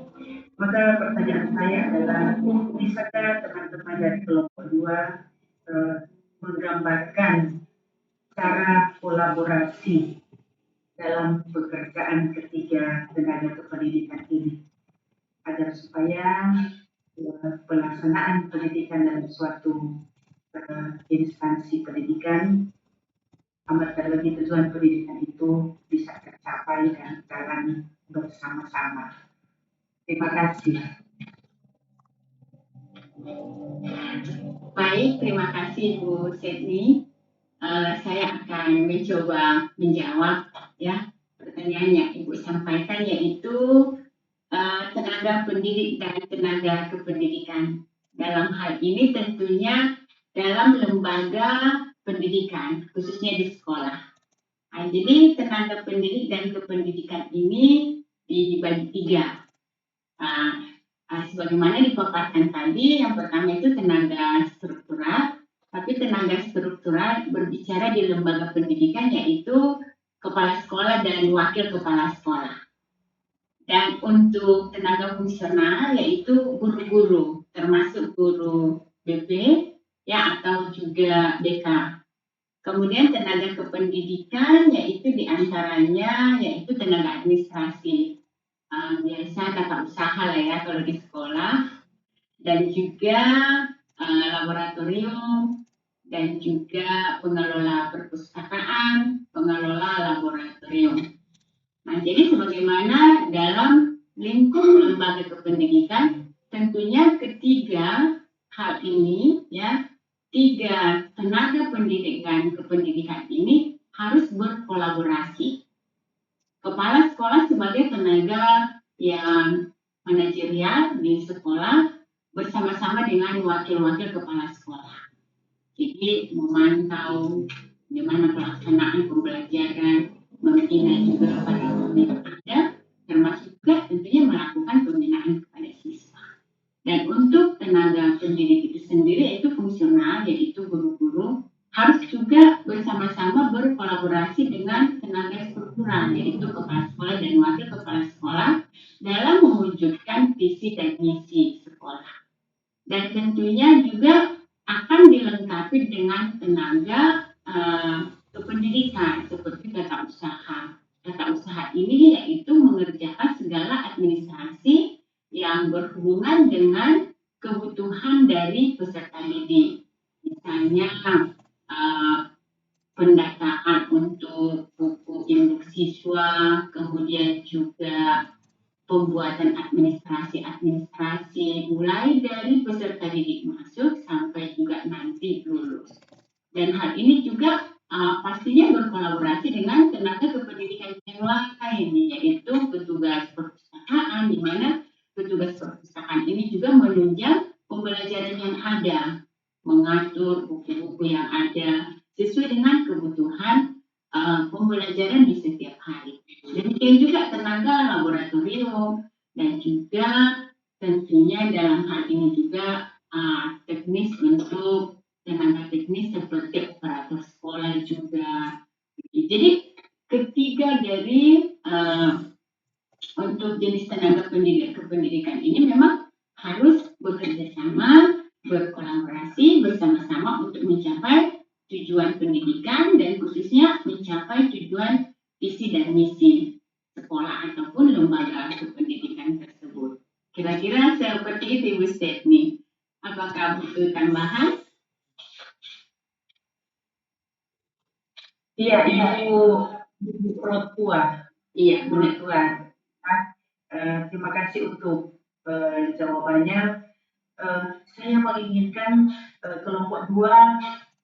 Maka pertanyaan saya adalah, bisakah teman-teman dari kelompok 2 menggambarkan cara kolaborasi dalam pekerjaan ketiga tenaga kependidikan ini, agar supaya pelaksanaan pendidikan dalam suatu instansi pendidikan, amat terlebih tujuan pendidikan itu bisa tercapai dan jalan bersama-sama. Terima kasih. Baik, terima kasih Bu Setni. Saya akan mencoba menjawab ya pertanyaan yang Ibu sampaikan, yaitu tenaga pendidik dan tenaga kependidikan. Dalam hal ini tentunya dalam lembaga pendidikan, khususnya di sekolah. Jadi tenaga pendidik dan kependidikan ini dibagi tiga. Sebagaimana dipaparkan tadi, yang pertama itu tenaga struktural, tapi tenaga struktural berbicara di lembaga pendidikan, yaitu kepala sekolah dan wakil kepala sekolah. Dan untuk tenaga fungsional yaitu guru-guru, termasuk guru BP ya atau juga BK. Kemudian tenaga kependidikan yaitu diantaranya yaitu tenaga administrasi, biasa tata usaha lah ya kalau di sekolah, dan juga laboratorium, dan juga pengelola perpustakaan, pengelola laboratorium. Nah, jadi sebagaimana dalam lingkup lembaga kependidikan, tentunya ketiga hal ini ya, tiga tenaga pendidik dan kependidikan ini harus berkolaborasi. Kepala sekolah sebagai tenaga yang manajerial di sekolah bersama-sama dengan wakil-wakil kepala sekolah. Jadi memantau bagaimana pelaksanaan pembelajaran, membina juga kepada guru yang ada, termasuk juga tentunya melakukan pembinaan kepada siswa. Dan untuk tenaga pendidik itu sendiri yaitu fungsional, yaitu guru-guru, harus juga bersama-sama berkolaborasi dengan tenaga struktural, yaitu kepala sekolah dan wakil kepala sekolah dalam mewujudkan visi dan misi sekolah. Dan tentunya juga akan dilengkapi dengan tenaga kependidikan seperti tata usaha. Tata usaha ini yaitu mengerjakan segala administrasi yang berhubungan dengan kebutuhan dari peserta didik. Misalnya pendataan untuk buku induk siswa, kemudian juga pembuatan administrasi mulai dari peserta didik masuk sampai juga nanti lulus. Dan hal ini juga pastinya berkolaborasi dengan tenaga kependidikan yang lain, yaitu petugas perpustakaan, di mana petugas perpustakaan ini juga menunjang pembelajaran yang ada, mengatur buku-buku yang ada sesuai dengan kebutuhan pembelajaran di setiap hari. Demikian juga tenaga laboratorium, dan juga tentunya dalam hal ini juga teknis untuk tenaga teknis seperti operator sekolah juga. Jadi ketiga dari untuk jenis tenaga pendidik kependidikan ini memang harus bekerja sama, berkolaborasi bersama-sama untuk mencapai tujuan pendidikan dan khususnya mencapai tujuan visi dan misi sekolah ataupun lembaga kependidikan tersebut. Kira-kira seperti itu Ibu Stefni. Apakah butuh tambahan? Iya, Ibu Protua. Iya, benar. Protua. Terima kasih untuk jawabannya. Saya menginginkan kelompok 2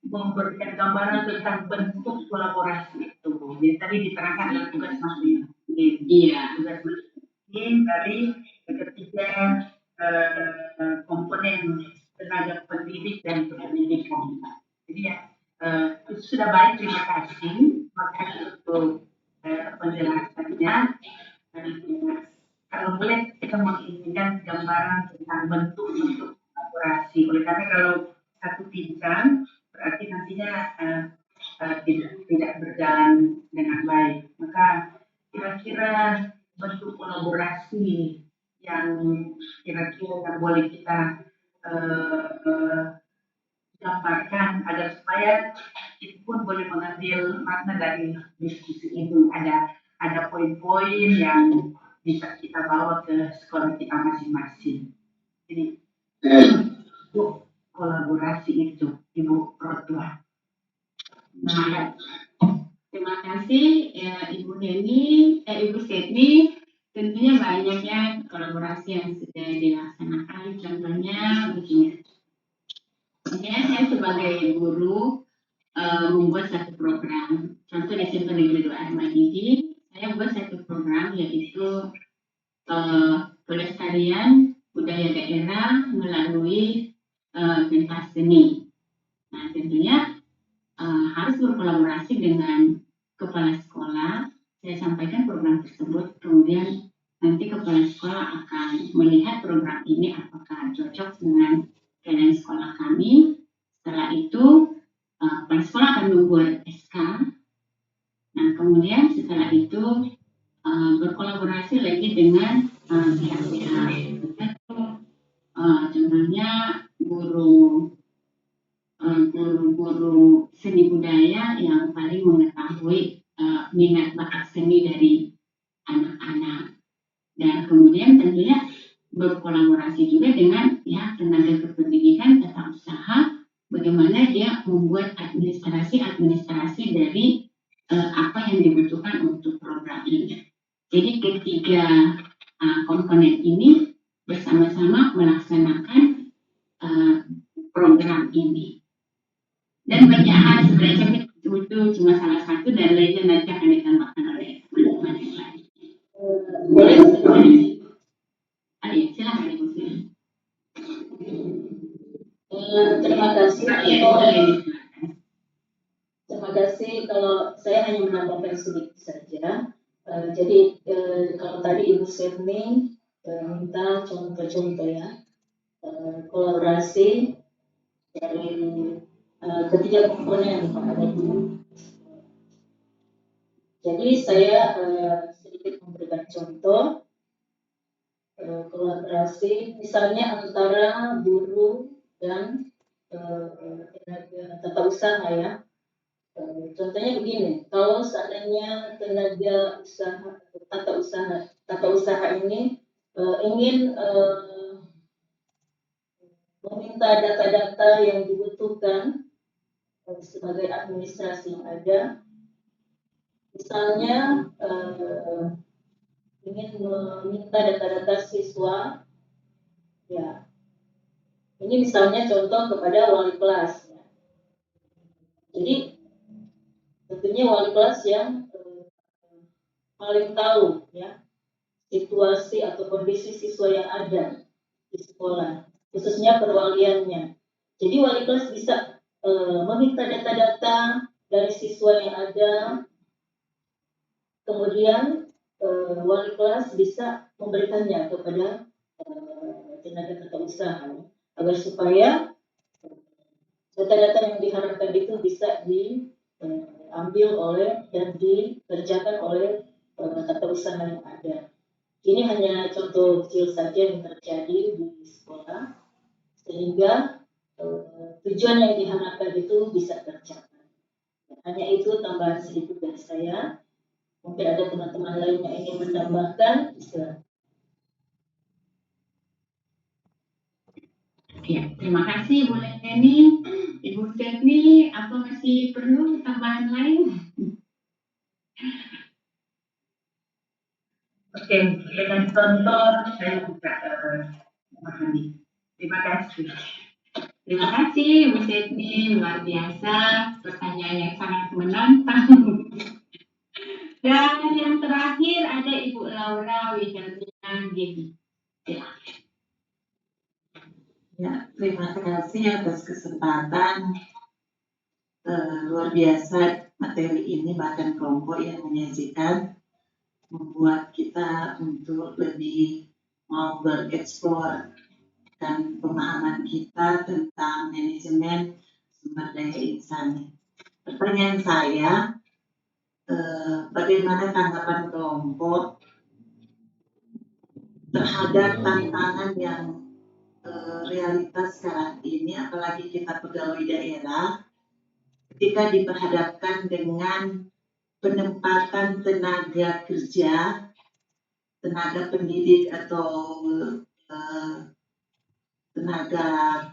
memberikan gambaran tentang bentuk kolaborasi itu. Jadi tadi diterangkan dalam tugas masing-masing. Iya. Tugas masing-masing dari ketiga komponen tenaga pendidik dan kependidikan. Jadi ya, itu sudah baik. Terima kasih. Terima kasih untuk penjelasannya. Kalau boleh kita menginginkan gambaran tentang bentuk-bentuk kolaborasi. Oleh karena kalau satu pincang berarti nantinya tidak berjalan dengan baik. Maka kira-kira bentuk kolaborasi yang kira-kira yang boleh kita gambarkan agar supaya itu pun boleh mengambil makna dari diskusi ini. Ada poin-poin yang bisa kita bawa ke sekolah kita masing-masing. Jadi kolaborasi itu, Ibu Nah, terima kasih ya, Ibu Setni. Tentunya banyak ya kolaborasi yang sudah dilaksanakan. Contohnya begini. Saya sebagai guru membuat satu program. Contoh di SMP Negeri 2 Ahmadiyah, saya buat satu program yaitu pelestarian budaya daerah melalui pentas seni. Nah, tentunya harus berkolaborasi dengan kepala sekolah. Saya sampaikan program tersebut, kemudian nanti kepala sekolah akan melihat program ini apakah cocok dengan keadaan sekolah kami. Setelah itu, kepala sekolah akan membuat SK. Nah, kemudian setelah itu berkolaborasi lagi dengan pihak-pihak tertentu. Contohnya guru seni budaya yang paling mengetahui minat bakat seni dari anak-anak, dan kemudian tentunya berkolaborasi juga dengan pihak tenaga kependidikan tata usaha, bagaimana dia membuat administrasi dari apa yang dibutuhkan untuk program ini. Jadi ketiga komponen ini bersama-sama melaksanakan program ini. Dan banyak hal sebenarnya itu cuma salah satu, dan lainnya nanti akan ditambahkan oleh teman-teman yang lain. Boleh? Ayo, silakan Ibu Fir. Terima kasih. Terima kasih. Kalau saya hanya menambahkan sedikit saja. Jadi kalau tadi Ibu Setni minta contoh-contoh ya, kolaborasi dari ketiga komponen yang ada di. Jadi saya sedikit memberikan contoh kolaborasi, misalnya antara guru dan tenaga tata usaha ya. Contohnya begini, kalau seandainya tenaga usaha tata usaha ini ingin meminta data-data yang dibutuhkan sebagai administrasi yang ada, misalnya ingin meminta data-data siswa, ya ini misalnya contoh kepada wali kelas. Ya. Jadi tentunya wali kelas yang paling tahu ya situasi atau kondisi siswa yang ada di sekolah, khususnya perwaliannya. Jadi wali kelas bisa meminta data-data dari siswa yang ada, kemudian wali kelas bisa memberikannya kepada tenaga tata usaha agar supaya data-data yang diharapkan itu bisa diambil oleh dan dikerjakan oleh tata usaha yang ada. Ini hanya contoh kecil saja yang terjadi di sekolah, sehingga tujuan yang diharapkan itu bisa tercapai. Hanya itu tambahan sedikit dari saya. Mungkin ada teman-teman lain yang ingin menambahkan. Ya, terima kasih Bu Leni. Ibu Setni, apa masih perlu tambahan lain? Oke, dengan contoh saya juga memahami. Terima kasih. Terima kasih Bu Setni, luar biasa, pertanyaan yang sangat menantang. Dan yang terakhir ada Ibu Laura Wilhelmina Gedi. Ya, terima kasih atas kesempatan luar biasa materi ini, bahkan kelompok yang menyajikan membuat kita untuk lebih mau bereksplor dan pemahaman kita tentang manajemen sumber daya insani. Pertanyaan saya, bagaimana tanggapan kelompok terhadap tantangan yang realitas sekarang ini, apalagi kita pegawai daerah, ketika diperhadapkan dengan penempatan tenaga kerja, tenaga pendidik atau tenaga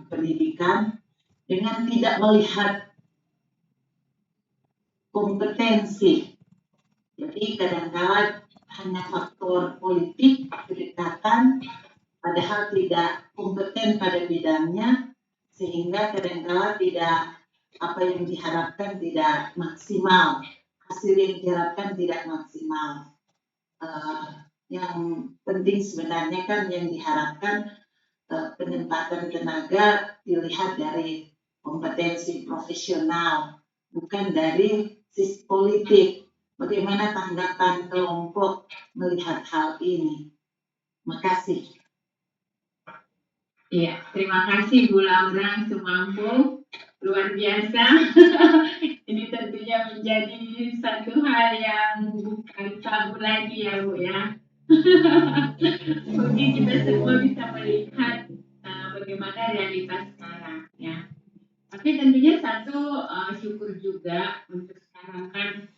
pendidikan dengan tidak melihat kompetensi. Jadi kadang-kala hanya faktor politik, kedekatan, padahal tidak kompeten pada bidangnya, sehingga kadang-kala tidak apa yang diharapkan tidak maksimal, hasil yang diharapkan tidak maksimal. Yang penting sebenarnya kan yang diharapkan penempatan tenaga dilihat dari kompetensi profesional, bukan dari sisi politik. Bagaimana tanggapan kelompok melihat hal ini? Makasih. Iya, terima kasih Bu Laura Sumampo, luar biasa. Ini tentunya menjadi satu hal yang bukan tabu lagi ya Bu ya. Mungkin kita semua bisa melihat bagaimana realitas sekarang ya. Tapi tentunya satu syukur juga untuk sekarang kan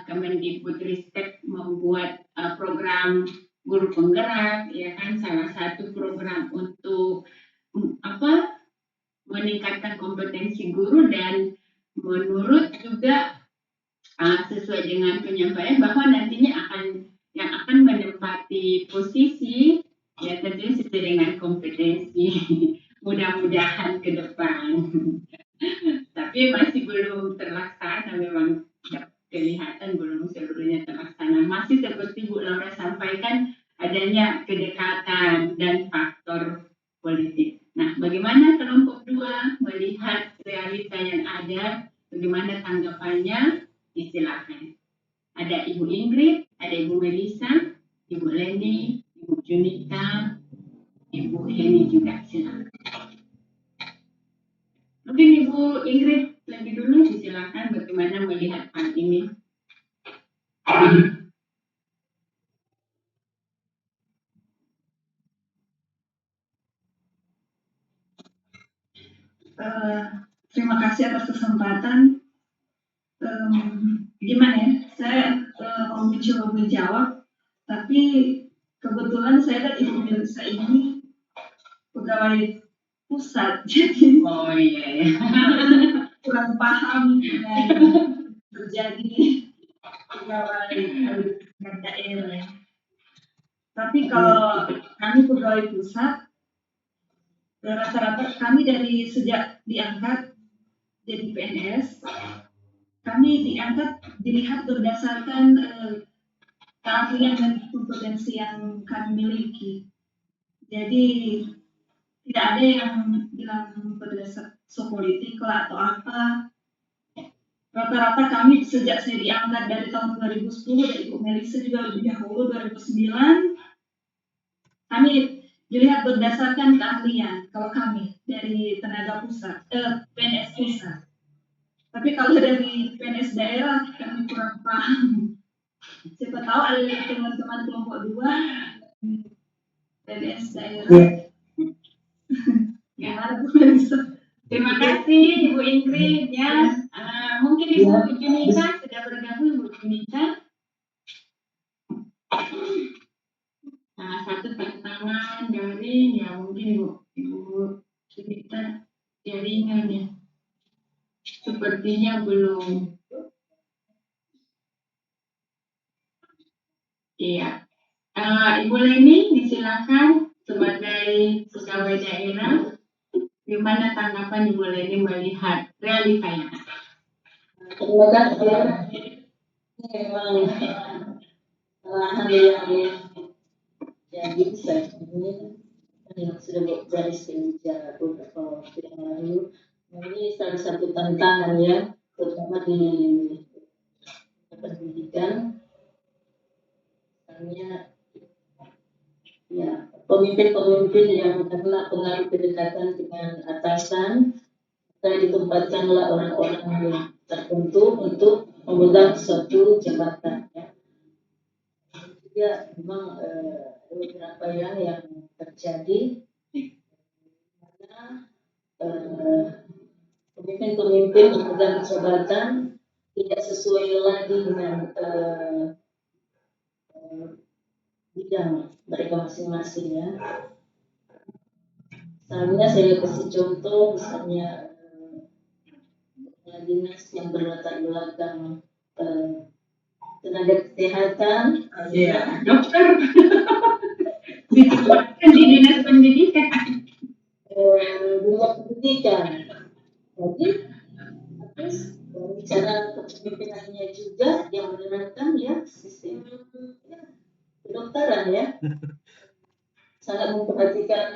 Kemendikbudristek membuat program guru penggerak, ya kan, salah satu program untuk meningkatkan kompetensi guru, dan menurut juga sesuai dengan penyampaian bahwa nantinya yang akan menempati posisi ya tentunya sesuai dengan kompetensi. Mudah-mudahan ke depan. Tapi masih belum terlaksana, memang kelihatan belum seluruhnya terlaksana. Masih seperti Bu Laura sampaikan, adanya kedekatan dan faktor politik. Nah, bagaimana kelompok 2 melihat realita yang ada, bagaimana tanggapannya? Silakan. Ada Ibu Ingrid, ada Ibu Melisa, Ibu Leni, Ibu Junita, Ibu Heni juga, silakan. Mungkin Ibu Ingrid lebih dulu, silakan bagaimana melihat hal ini. Terima kasih atas kesempatan. Gimana ya? Saya mau mencoba menjawab, tapi kebetulan saya dan Ibu Melisa ini pegawai pusat, jadi kurang paham dengan terjadi pegawai daerah. Tapi kalau kami pegawai pusat, rata-rata kami dari sejak diangkat jadi PNS, kami diangkat dilihat berdasarkan keahlian dan kompetensi yang kami miliki. Jadi tidak ada yang bilang berdasar politik lah atau apa. Rata-rata kami sejak saya diangkat dari tahun 2010, dan Ibu Melisa juga lebih dahulu 2009, kami dilihat berdasarkan keahlian. Kalau kami dari tenaga pusat, PNS pusat. Tapi kalau dari PNS daerah kami kurang paham. Siapa tahu ada teman-teman kelompok 2 PNS daerah. Gimana Bu Melisa? Terima kasih Ibu Ingrid ya. Mungkin Ibu Junita sudah bergabung, Ibu Junita. Satu tantangan dari ya mungkin Ibu Junita jaringan ya. Sepertinya belum. Iya. Ibu Leni disilakan sebagai pegawai daerah. Gimana tanggapan Ibu Leni melihat realitanya? Terima kasih. Memang hal yang jadi saat ini yang sudah garis kebijakan beberapa waktu yang lalu. Ini salah satu tantangan ya, terutama di pendidikan. Misalnya ya pemimpin-pemimpin yang karena pengaruh kedekatan dengan atasan, saya ditempatkanlah orang-orang yang tertentu untuk memegang suatu jabatan. Ya. Juga memang beberapa yang terjadi karena pemimpin-pemimpin memegang jabatan tidak sesuai lagi dengan bidang mereka masing-masing ya. Misalnya saya kasih contoh, misalnya dinas yang berlatar belakang tenaga kesehatan, Dokter. Ditempatkan di dinas pendidikan. dunia pendidikan. Jadi, terus bicara kepemimpinannya juga yang menerapkan ya sistem kedokteran ya, sangat memperhatikan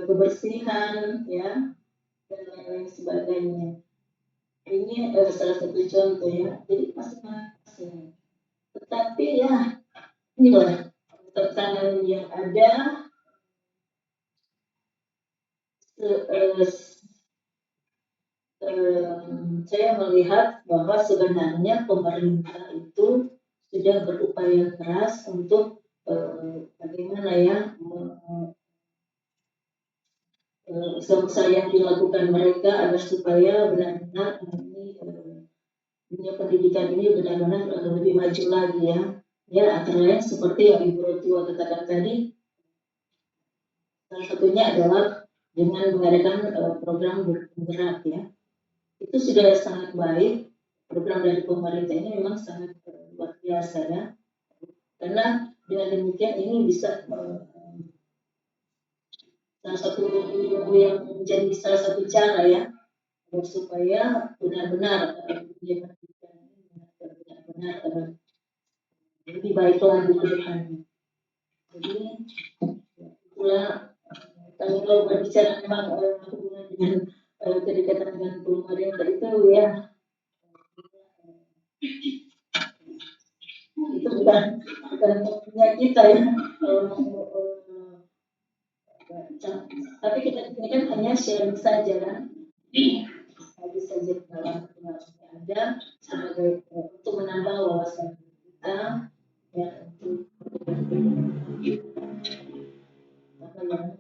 kebersihan ya dan lain-lain sebagainya. Ini salah satu contoh ya. Jadi masing-masing. Tetapi ya inilah tantangan yang ada. Saya melihat bahwa sebenarnya pemerintah itu sudah berupaya keras untuk bagaimana ya usaha-usaha yang dilakukan mereka agar supaya benar-benar ini dunia pendidikan ini benar-benar lebih maju lagi ya. Ya antara lain seperti yang Ibu Rotua katakan tadi, salah satunya adalah dengan mengadakan program bergerak ya. Itu sudah sangat baik. Program dari pemerintah ini memang sangat luar biasa ya. Karena dengan demikian ini bisa salah satu yang menjadi salah satu cara ya supaya benar-benar dunia pendidikan ini benar-benar lebih baik lagi ke depannya. Jadi itulah kalau berbicara memang hubungan dengan kedekatan dengan pemerintah itu ya itu bukan punya kita ya. Tapi kita ini kan hanya sharing saja kan. Habis saja dalam pengalaman yang ada sebagai untuk menambah wawasan kita ya untuk apa yang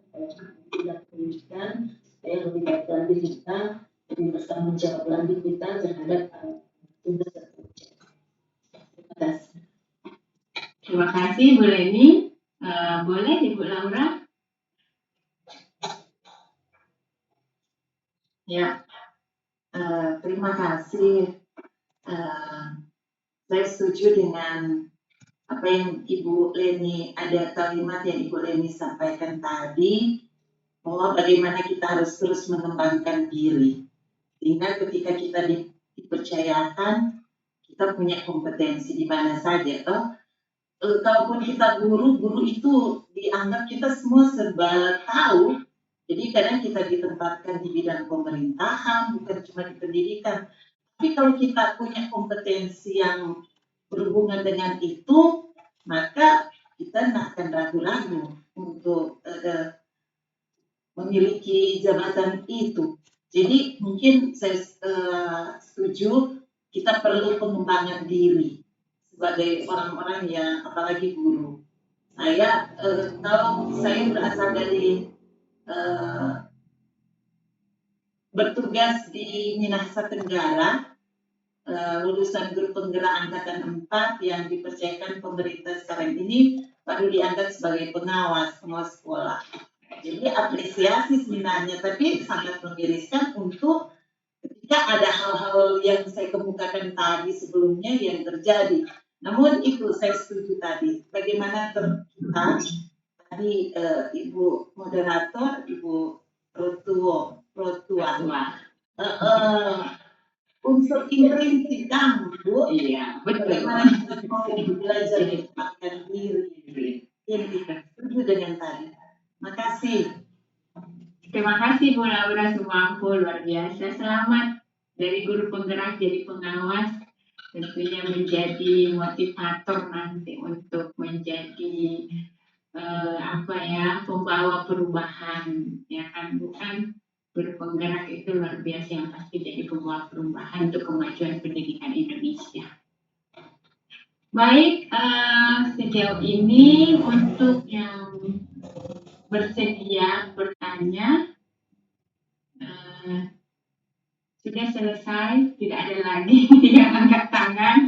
tidak pendidikan supaya lebih baik lagi kita lebih bertanggung jawab lagi kita terhadap tugas dan kerja. Terima kasih. Terima kasih Bu Leni. Boleh Ibu Laura? Ya, terima kasih. Saya setuju dengan apa yang Ibu Leni, ada kalimat yang Ibu Leni sampaikan tadi, bahwa bagaimana kita harus terus mengembangkan diri. Sehingga ketika kita dipercayakan, kita punya kompetensi di mana saja. Kalaupun kita guru itu dianggap kita semua serba tahu. Jadi kadang kita ditempatkan di bidang pemerintahan, bukan cuma di pendidikan. Tapi kalau kita punya kompetensi yang berhubungan dengan itu, maka kita tidak akan ragu-ragu untuk memiliki jabatan itu. Jadi mungkin saya setuju kita perlu pengembangan diri sebagai orang-orang yang apalagi guru. Saya kalau saya berasal dari bertugas di Minahasa Tenggara, lulusan guru penggerak angkatan 4 yang dipercayakan pemerintah sekarang ini baru diangkat sebagai pengawas sekolah. Jadi apresiasi sebenarnya, tapi sangat memiriskan untuk ketika ada hal-hal yang saya kemukakan tadi sebelumnya yang terjadi. Namun itu saya setuju tadi, bagaimana kita tadi Ibu moderator, Ibu Rotua, unsur intrinsik kamu, Bu. Iya, betul. Bagaimana kita mau belajar menempatkan diri. Ini setuju dengan tadi. Makasih. Terima kasih Bu Laura Sumampo, luar biasa. Selamat dari guru penggerak jadi pengawas, tentunya menjadi motivator nanti untuk menjadi pembawa perubahan, ya kan, bukan guru penggerak itu luar biasa yang pasti jadi pembawa perubahan untuk kemajuan pendidikan Indonesia. Baik, sejauh ini untuk yang bersedia bertanya sudah selesai, tidak ada lagi yang angkat tangan.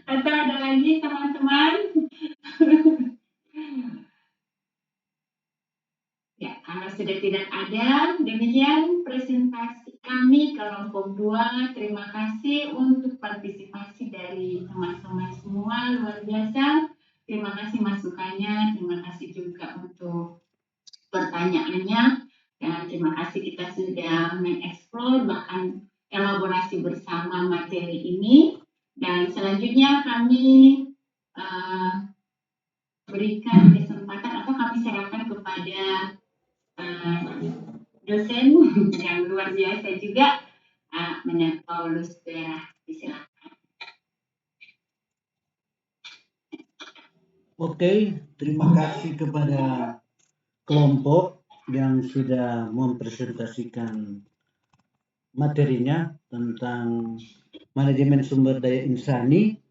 Atau ada lagi teman-teman? Ya, kalau sudah tidak ada, demikian presentasi kami kelompok 2. Terima kasih untuk partisipasi dari teman-teman semua, luar biasa. Terima kasih masukannya, terima kasih juga untuk pertanyaannya, dan terima kasih kita sudah mengeksplor bahkan elaborasi bersama materi ini. Dan selanjutnya kami berikan kesempatan atau kami serahkan kepada dosen yang luar biasa juga, Menak Paulus Vera. Silakan. Oke, terima kasih kepada kelompok yang sudah mempresentasikan materinya tentang manajemen sumber daya insani,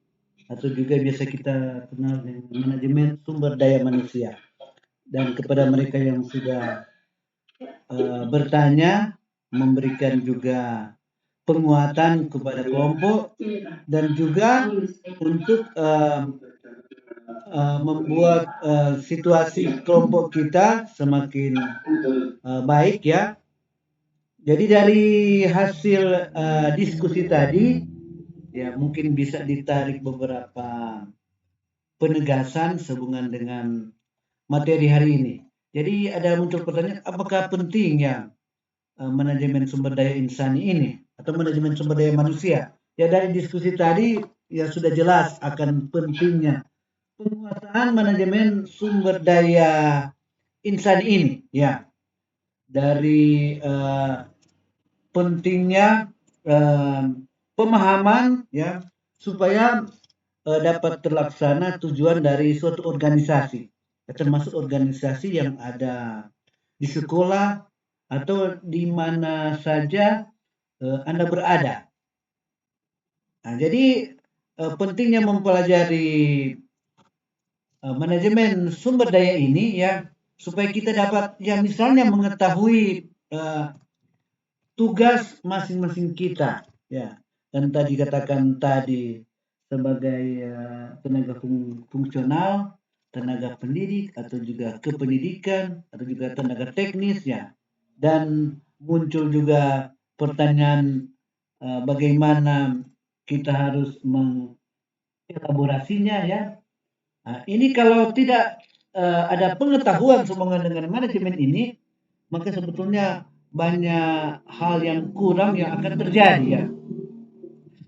atau juga biasa kita kenal dengan manajemen sumber daya manusia. Dan kepada mereka yang sudah bertanya, memberikan juga penguatan kepada kelompok, dan juga untuk membuat situasi kelompok kita semakin baik ya. Jadi dari hasil diskusi tadi ya, mungkin bisa ditarik beberapa penegasan sehubungan dengan materi hari ini. Jadi ada muncul pertanyaan, apakah pentingnya manajemen sumber daya insani ini atau manajemen sumber daya manusia? Ya, dari diskusi tadi ya sudah jelas akan pentingnya penguasaan manajemen sumber daya insani ini ya. Dari pentingnya pemahaman ya, supaya dapat terlaksana tujuan dari suatu organisasi, termasuk organisasi yang ada di sekolah atau di mana saja Anda berada. Nah, jadi pentingnya mempelajari manajemen sumber daya ini ya, supaya kita dapat ya misalnya mengetahui tugas masing-masing kita ya. Dan tadi katakan tadi sebagai tenaga fungsional, tenaga pendidik, atau juga kependidikan, atau juga tenaga teknis ya. Dan muncul juga pertanyaan bagaimana kita harus mengelaborasinya ya. Nah, ini kalau tidak ada pengetahuan sehubungan dengan manajemen ini, maka sebetulnya banyak hal yang kurang yang akan terjadi ya.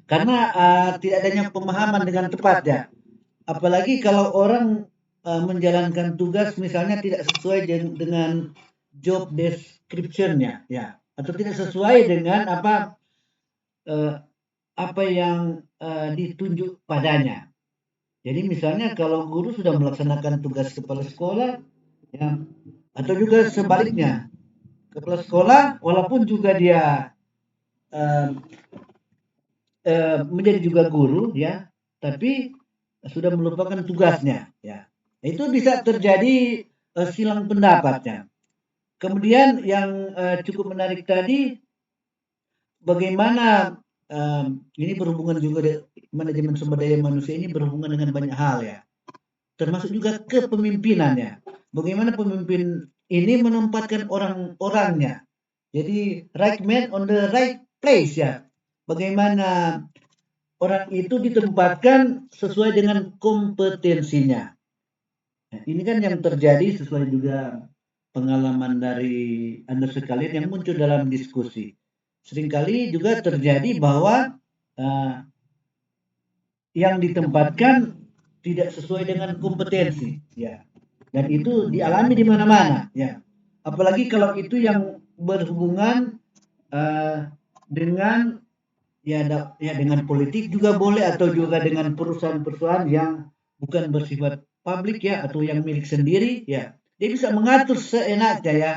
Karena tidak adanya pemahaman dengan tepat ya. Apalagi kalau orang menjalankan tugas misalnya tidak sesuai dengan job description-nya ya, atau tidak sesuai dengan apa yang ditunjuk padanya. Jadi misalnya kalau guru sudah melaksanakan tugas kepala sekolah ya, atau juga sebaliknya, kepala sekolah walaupun juga dia menjadi juga guru ya, tapi sudah melupakan tugasnya ya. Itu bisa terjadi silang pendapatnya. Kemudian yang cukup menarik tadi, bagaimana ini berhubungan juga manajemen sumber daya manusia ini berhubungan dengan banyak hal ya, termasuk juga kepemimpinannya. Bagaimana pemimpin ini menempatkan orang-orangnya. Jadi right man on the right place ya. Bagaimana orang itu ditempatkan sesuai dengan kompetensinya. Nah, ini kan yang terjadi sesuai juga pengalaman dari Anda sekalian yang muncul dalam diskusi. Seringkali juga terjadi bahwa yang ditempatkan tidak sesuai dengan kompetensi ya. Dan itu dialami di mana-mana ya. Apalagi kalau itu yang berhubungan dengan dengan politik juga boleh, atau juga dengan perusahaan-perusahaan yang bukan bersifat publik ya, atau yang milik sendiri ya. Dia bisa mengatur seenaknya ya,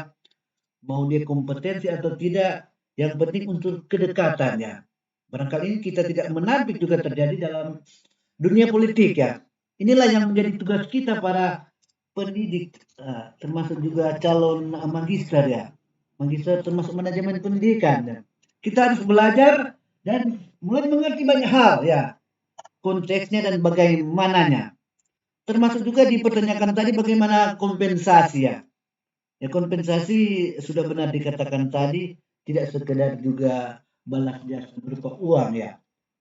mau dia kompetensi atau tidak, yang penting untuk kedekatannya. Barangkali kita tidak menampik juga terjadi dalam dunia politik ya. Inilah yang menjadi tugas kita para pendidik, termasuk juga calon magister ya. Magister termasuk manajemen pendidikan ya. Kita harus belajar dan mulai mengerti banyak hal ya, konteksnya dan bagaimananya. Termasuk juga dipertanyakan tadi bagaimana kompensasi ya. Ya kompensasi sudah benar dikatakan tadi, tidak sekedar juga balas jasa berupa uang ya.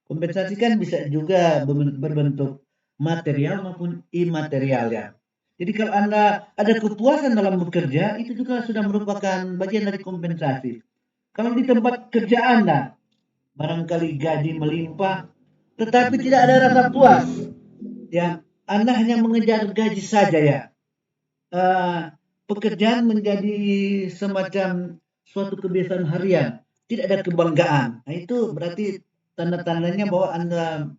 Kompensasi kan bisa juga berbentuk material maupun imaterial ya. Jadi kalau Anda ada kepuasan dalam bekerja, itu juga sudah merupakan bagian dari kompensasi. Kalau di tempat kerja Anda, barangkali gaji melimpah, tetapi tidak ada rasa puas, ya Anda hanya mengejar gaji saja ya. Pekerjaan menjadi semacam suatu kebiasaan harian, tidak ada kebanggaan. Nah, itu berarti tanda-tandanya bahwa Anda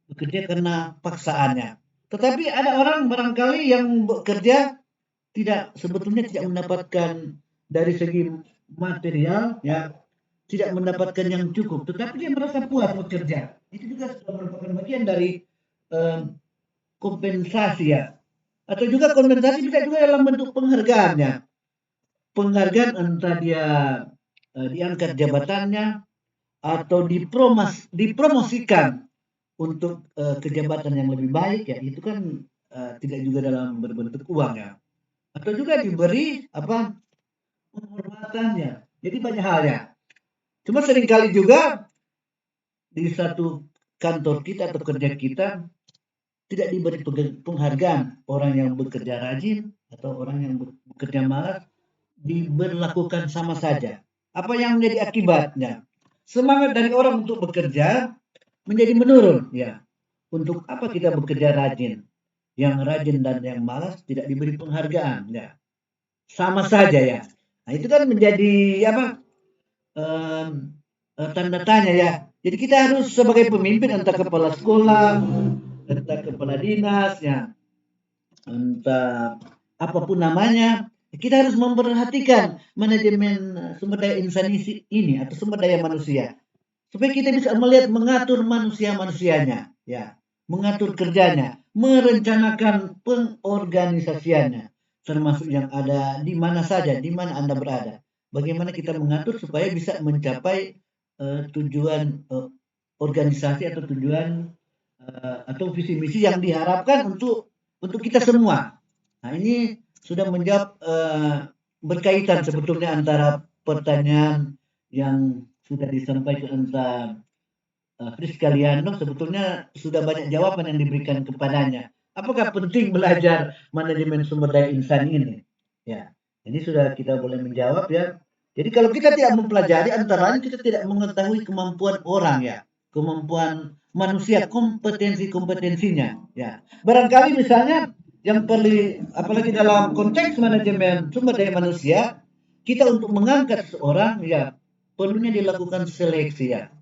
bekerja karena paksaannya. Tetapi ada orang barangkali yang bekerja sebetulnya tidak mendapatkan dari segi material ya, tidak mendapatkan yang cukup, tetapi dia merasa puas bekerja. Itu juga sudah merupakan bagian dari kompensasi ya. Atau juga kompensasi bisa juga dalam bentuk penghargaannya. Penghargaan entah dia diangkat jabatannya atau dipromosikan untuk ke jabatan yang lebih baik ya, itu kan tidak juga dalam berbentuk uang ya. Atau juga diberi penghormatannya. Jadi banyak halnya. Cuma seringkali juga di satu kantor kita atau kerja kita tidak diberi penghargaan. Orang yang bekerja rajin atau orang yang bekerja malas diberlakukan sama saja. Apa yang menjadi akibatnya? Semangat dari orang untuk bekerja menjadi menurun ya. Untuk apa kita bekerja rajin? Yang rajin dan yang malas tidak diberi penghargaan ya. Sama saja ya. Nah, itu kan menjadi tanda tanya ya. Jadi kita harus sebagai pemimpin, entah kepala sekolah, entah kepala dinas ya, entah apapun namanya, kita harus memperhatikan manajemen sumber daya insan ini atau sumber daya manusia, supaya kita bisa mengatur manusianya ya, mengatur kerjanya, merencanakan pengorganisasiannya, termasuk yang ada di mana saja, di mana Anda berada. Bagaimana kita mengatur supaya bisa mencapai tujuan organisasi atau tujuan atau visi misi yang diharapkan untuk kita semua. Nah, ini sudah menjawab berkaitan sebetulnya antara pertanyaan yang sudah disampaikan entah Friska Liano, sebetulnya sudah banyak jawaban yang diberikan kepadanya. Apakah penting belajar manajemen sumber daya insan ini? Ya, ini sudah kita boleh menjawab ya. Jadi kalau kita tidak mempelajari, antara lain kita tidak mengetahui kemampuan orang ya, kemampuan manusia, kompetensinya ya. Barangkali misalnya yang perlu, apalagi dalam konteks manajemen sumber daya manusia, kita untuk mengangkat seseorang ya perlunya dilakukan seleksi ya.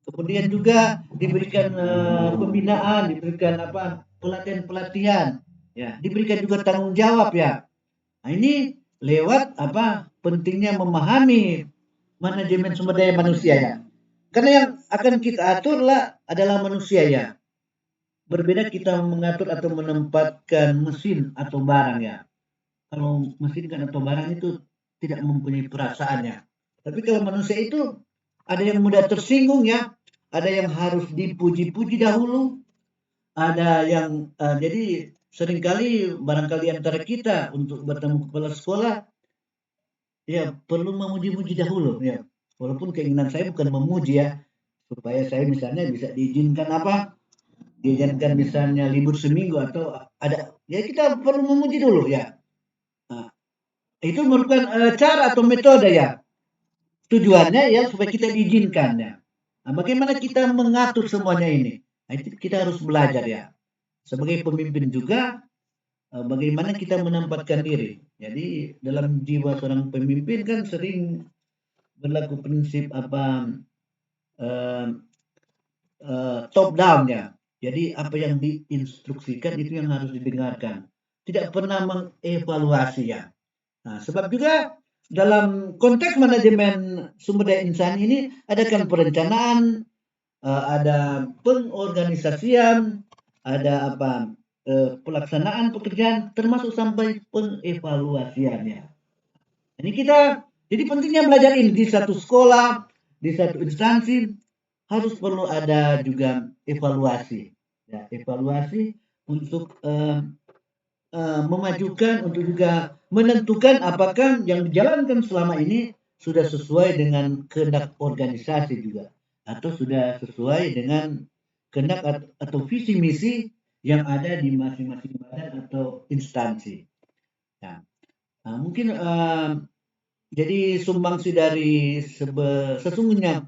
Kemudian juga diberikan pembinaan, diberikan pelatihan, ya, diberikan juga tanggung jawab ya. Nah, ini lewat pentingnya memahami manajemen sumber daya manusia ya. Karena yang akan kita aturlah adalah manusia ya. Berbeda kita mengatur atau menempatkan mesin atau barang ya. Kalau mesin kan atau barang itu tidak mempunyai perasaannya. Tapi kalau manusia itu ada yang mudah tersinggung ya, ada yang harus dipuji-puji dahulu, ada yang jadi seringkali barangkali antara kita untuk bertemu kepala sekolah ya perlu memuji-muji dahulu ya. Walaupun keinginan saya bukan memuji ya, supaya saya misalnya bisa diizinkan diizinkan misalnya libur seminggu atau ada ya, kita perlu memuji dulu ya. Nah, itu merupakan cara atau metode ya. Tujuannya ya supaya kita diizinkan ya. Nah, bagaimana kita mengatur semuanya ini? Nah, itu kita harus belajar ya. Sebagai pemimpin juga bagaimana kita menempatkan diri. Jadi dalam jiwa seorang pemimpin kan sering berlaku prinsip top down ya. Jadi apa yang diinstruksikan itu yang harus didengarkan. Tidak pernah mengevaluasi ya. Nah, sebab juga dalam konteks manajemen sumber daya insan ini ada kan perencanaan, ada pengorganisasian, ada pelaksanaan pekerjaan, termasuk sampai pengevaluasiannya. Ini jadi pentingnya belajar ini di satu sekolah, di satu instansi harus perlu ada juga evaluasi, ya, evaluasi untuk memajukan untuk juga menentukan apakah yang dijalankan selama ini sudah sesuai dengan kehendak organisasi juga atau sudah sesuai dengan kehendak atau visi misi yang ada di masing-masing badan atau instansi. Nah, mungkin jadi sumbangsi dari sesungguhnya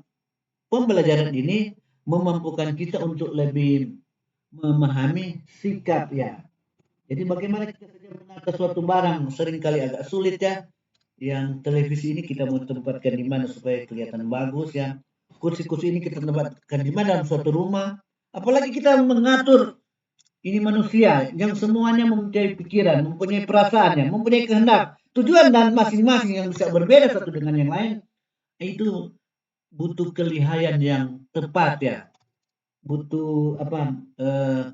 pembelajaran ini memampukan kita untuk lebih memahami sikap ya. Jadi bagaimana kita saja menata suatu barang seringkali agak sulit ya. Yang televisi ini kita mau tempatkan di mana supaya kelihatan bagus ya. Kursi-kursi ini kita tempatkan di mana dalam suatu rumah. Apalagi kita mengatur ini manusia yang semuanya mempunyai pikiran, mempunyai perasaannya, mempunyai kehendak, tujuan dan masing-masing yang bisa berbeda satu dengan yang lain. Itu butuh kelihayan yang tepat ya. Butuh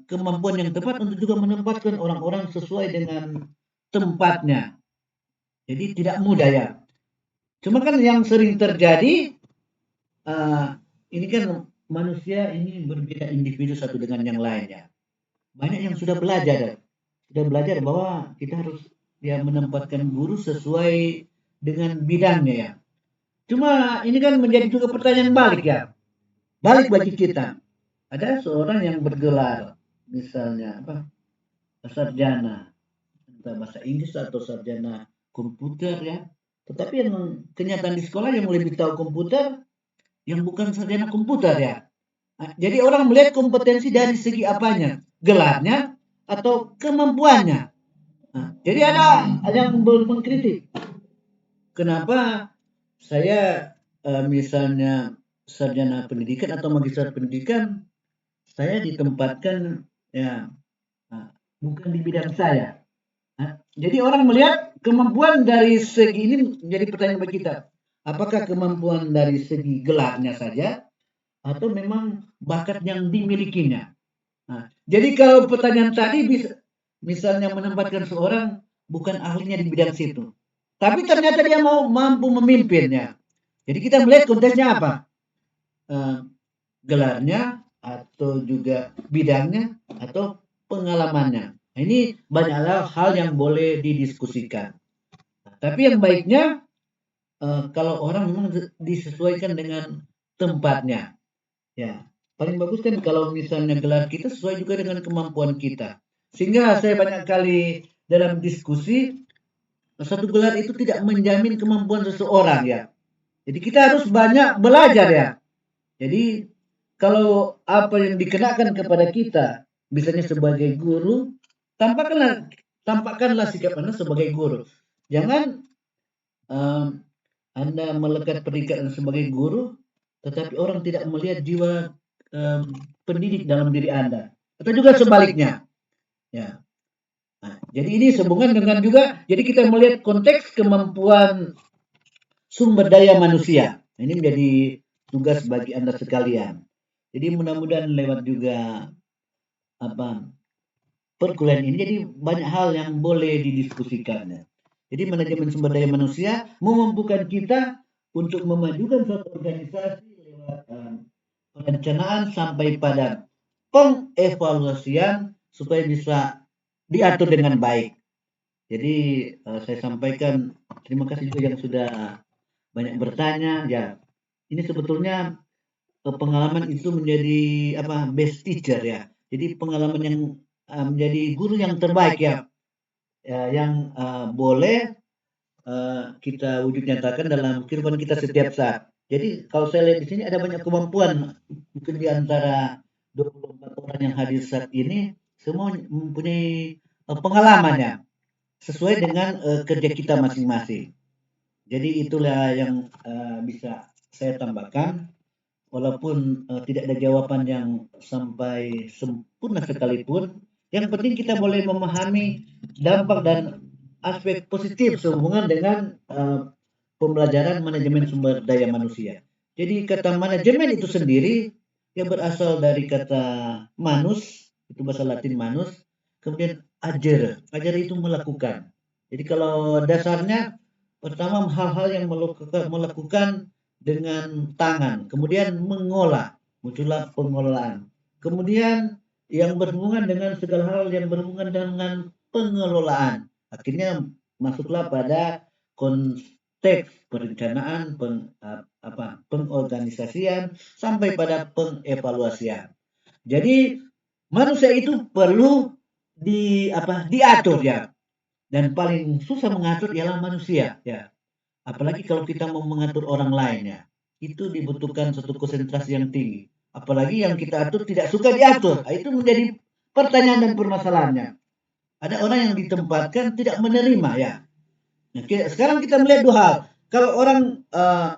kemampuan yang tepat untuk juga menempatkan orang-orang sesuai dengan tempatnya. Jadi tidak mudah ya. Cuma kan yang sering terjadi ini kan manusia ini berbeda individu satu dengan yang lainnya. Banyak yang sudah belajar bahwa kita harus ya menempatkan guru sesuai dengan bidangnya ya. Cuma ini kan menjadi juga pertanyaan balik ya. Balik bagi kita. Ada seorang yang bergelar misalnya sarjana entah bahasa Inggris atau sarjana komputer ya, tetapi yang kenyataan di sekolah yang lebih tahu komputer yang bukan sarjana komputer ya. Nah, jadi orang melihat kompetensi dari segi apanya, gelarnya atau kemampuannya. Nah, jadi ada yang mengkritik kenapa saya misalnya sarjana pendidikan atau magister pendidikan saya ditempatkan ya bukan di bidang saya. Jadi orang melihat kemampuan dari segi ini menjadi pertanyaan bagi kita. Apakah kemampuan dari segi gelarnya saja atau memang bakat yang dimilikinya? Jadi kalau pertanyaan tadi misalnya menempatkan seorang bukan ahlinya di bidang situ. Tapi ternyata dia mampu memimpinnya. Jadi kita melihat konteksnya apa? Gelarnya atau juga bidangnya atau pengalamannya. Nah, ini banyak hal yang boleh didiskusikan. Tapi yang baiknya kalau orang memang disesuaikan dengan tempatnya. Ya, paling bagus kan kalau misalnya gelar kita sesuai juga dengan kemampuan kita. Sehingga saya banyak kali dalam diskusi satu gelar itu tidak menjamin kemampuan seseorang ya. Jadi kita harus banyak belajar ya. Jadi kalau apa yang dikenakan kepada kita, misalnya sebagai guru, tampakkanlah sikap Anda sebagai guru. Jangan Anda melekat predikat sebagai guru, tetapi orang tidak melihat jiwa pendidik dalam diri Anda. Atau juga sebaliknya. Ya. Nah, jadi ini sehubungan dengan juga, jadi kita melihat konteks kemampuan sumber daya manusia. Ini menjadi tugas bagi Anda sekalian. Jadi mudah-mudahan lewat juga perkuliahan ini jadi banyak hal yang boleh didiskusikan. Jadi manajemen sumber daya manusia memampukan kita untuk memajukan suatu organisasi lewat perencanaan sampai pada pengevaluasian supaya bisa diatur dengan baik. Jadi saya sampaikan terima kasih juga yang sudah banyak bertanya. Ya, ini sebetulnya pengalaman itu menjadi best teacher ya. Jadi pengalaman yang menjadi guru yang terbaik ya, yang boleh kita wujud nyatakan dalam kehidupan kita setiap saat. Jadi kalau saya lihat di sini ada banyak kemampuan mungkin di antara 24 orang yang hadir saat ini semua mempunyai pengalamannya sesuai dengan kerja kita masing-masing. Jadi itulah yang bisa saya tambahkan. Walaupun tidak ada jawaban yang sampai sempurna sekalipun, yang penting kita boleh memahami dampak dan aspek positif sehubungan dengan pembelajaran manajemen sumber daya manusia. Jadi kata manajemen itu sendiri ya berasal dari kata manus, itu bahasa Latin manus, kemudian agere itu melakukan. Jadi kalau dasarnya pertama hal-hal yang melakukan dengan tangan, kemudian mengolah, muncullah pengelolaan. Kemudian yang berhubungan dengan segala hal yang berhubungan dengan pengelolaan. Akhirnya masuklah pada konteks perencanaan, pengorganisasian sampai pada pengevaluasian. Jadi manusia itu perlu diatur ya. Dan paling susah mengatur ialah manusia ya. Apalagi kalau kita mau mengatur orang lain ya. Itu dibutuhkan satu konsentrasi yang tinggi. Apalagi yang kita atur tidak suka diatur. Itu menjadi pertanyaan dan permasalahannya. Ada orang yang ditempatkan tidak menerima ya. Nah, sekarang kita melihat dua hal. Kalau orang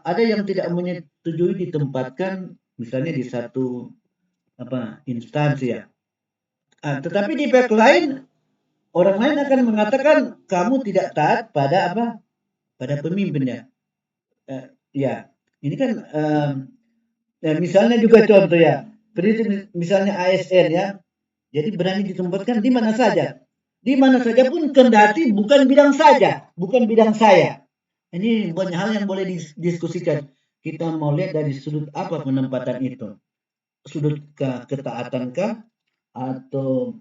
ada yang tidak menyetujui ditempatkan misalnya di satu instansi ya. Tetapi di pihak lain orang lain akan mengatakan kamu tidak taat pada pada pemimpinnya. Ya, ini kan misalnya juga contoh ya. Misalnya ASN ya. Jadi berani ditempatkan di mana saja. Di mana saja pun kendati bukan bidang saja, bukan bidang saya. Ini banyak hal yang boleh didiskusikan. Kita mau lihat dari sudut apa penempatan itu. Sudut ketaatankah atau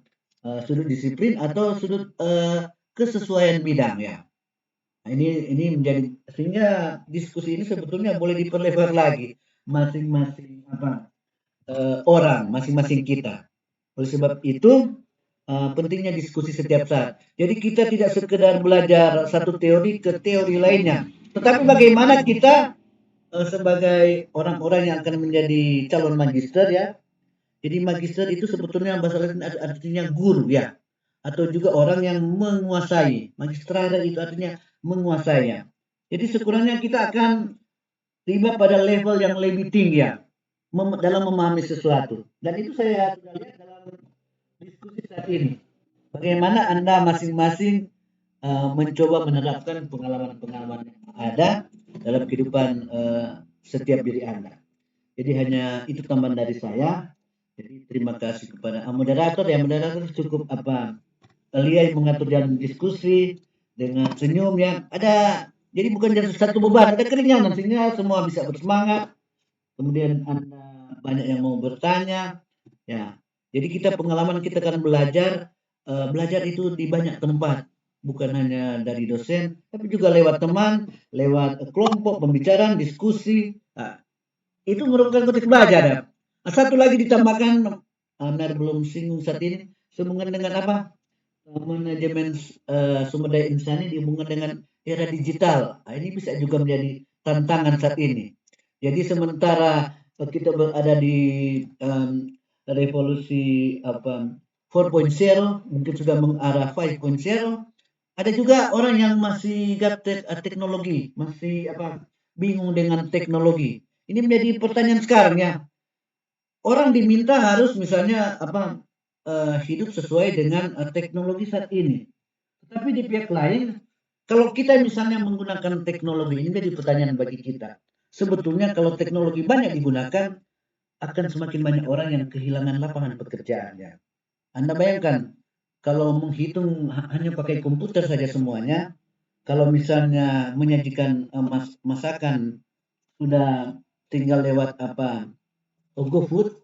sudut disiplin atau sudut kesesuaian bidang ya. Nah, ini menjadi sehingga diskusi ini sebetulnya boleh diperlebar lagi masing-masing orang, masing-masing kita. Oleh sebab itu pentingnya diskusi setiap saat. Jadi kita tidak sekedar belajar satu teori ke teori lainnya, tetapi bagaimana kita sebagai orang-orang yang akan menjadi calon magister ya. Jadi magister itu sebetulnya bahasa Latin artinya guru ya, atau juga orang yang menguasai. Magistrada itu artinya menguasainya. Jadi sekurangnya kita akan tiba pada level yang lebih tinggi ya, dalam memahami sesuatu. Dan itu saya sudah lihat dalam diskusi saat ini. Bagaimana Anda masing-masing mencoba menerapkan pengalaman-pengalaman yang ada dalam kehidupan setiap diri Anda. Jadi hanya itu tambahan dari saya. Jadi terima kasih kepada moderator ya, moderator cukup liai mengatur jalan diskusi dengan senyum yang ada. Jadi bukan jadi satu beban, ada keringanan sehingga semua bisa bersemangat. Kemudian Anda banyak yang mau bertanya ya. Jadi kita pengalaman kita akan belajar itu di banyak tempat, bukan hanya dari dosen, tapi juga lewat teman, lewat kelompok pembicaraan, diskusi. Nah, itu merupakan konteks belajar ya. Satu lagi ditambahkan, Anda belum singgung saat ini, sehubungan dengan manajemen sumber daya insani dihubungkan dengan era digital. Nah, ini bisa juga menjadi tantangan saat ini. Jadi sementara kita berada di revolusi 4.0, mungkin sudah mengarah 5.0, ada juga orang yang masih gaptek teknologi, masih bingung dengan teknologi. Ini menjadi pertanyaan sekarang ya. Orang diminta harus misalnya hidup sesuai dengan teknologi saat ini. Tetapi di pihak lain, kalau kita misalnya menggunakan teknologi, ini menjadi pertanyaan bagi kita. Sebetulnya kalau teknologi banyak digunakan, akan semakin banyak orang yang kehilangan lapangan pekerjaannya. Anda bayangkan, kalau menghitung hanya pakai komputer saja semuanya, kalau misalnya menyajikan masakan sudah tinggal lewat GoFood,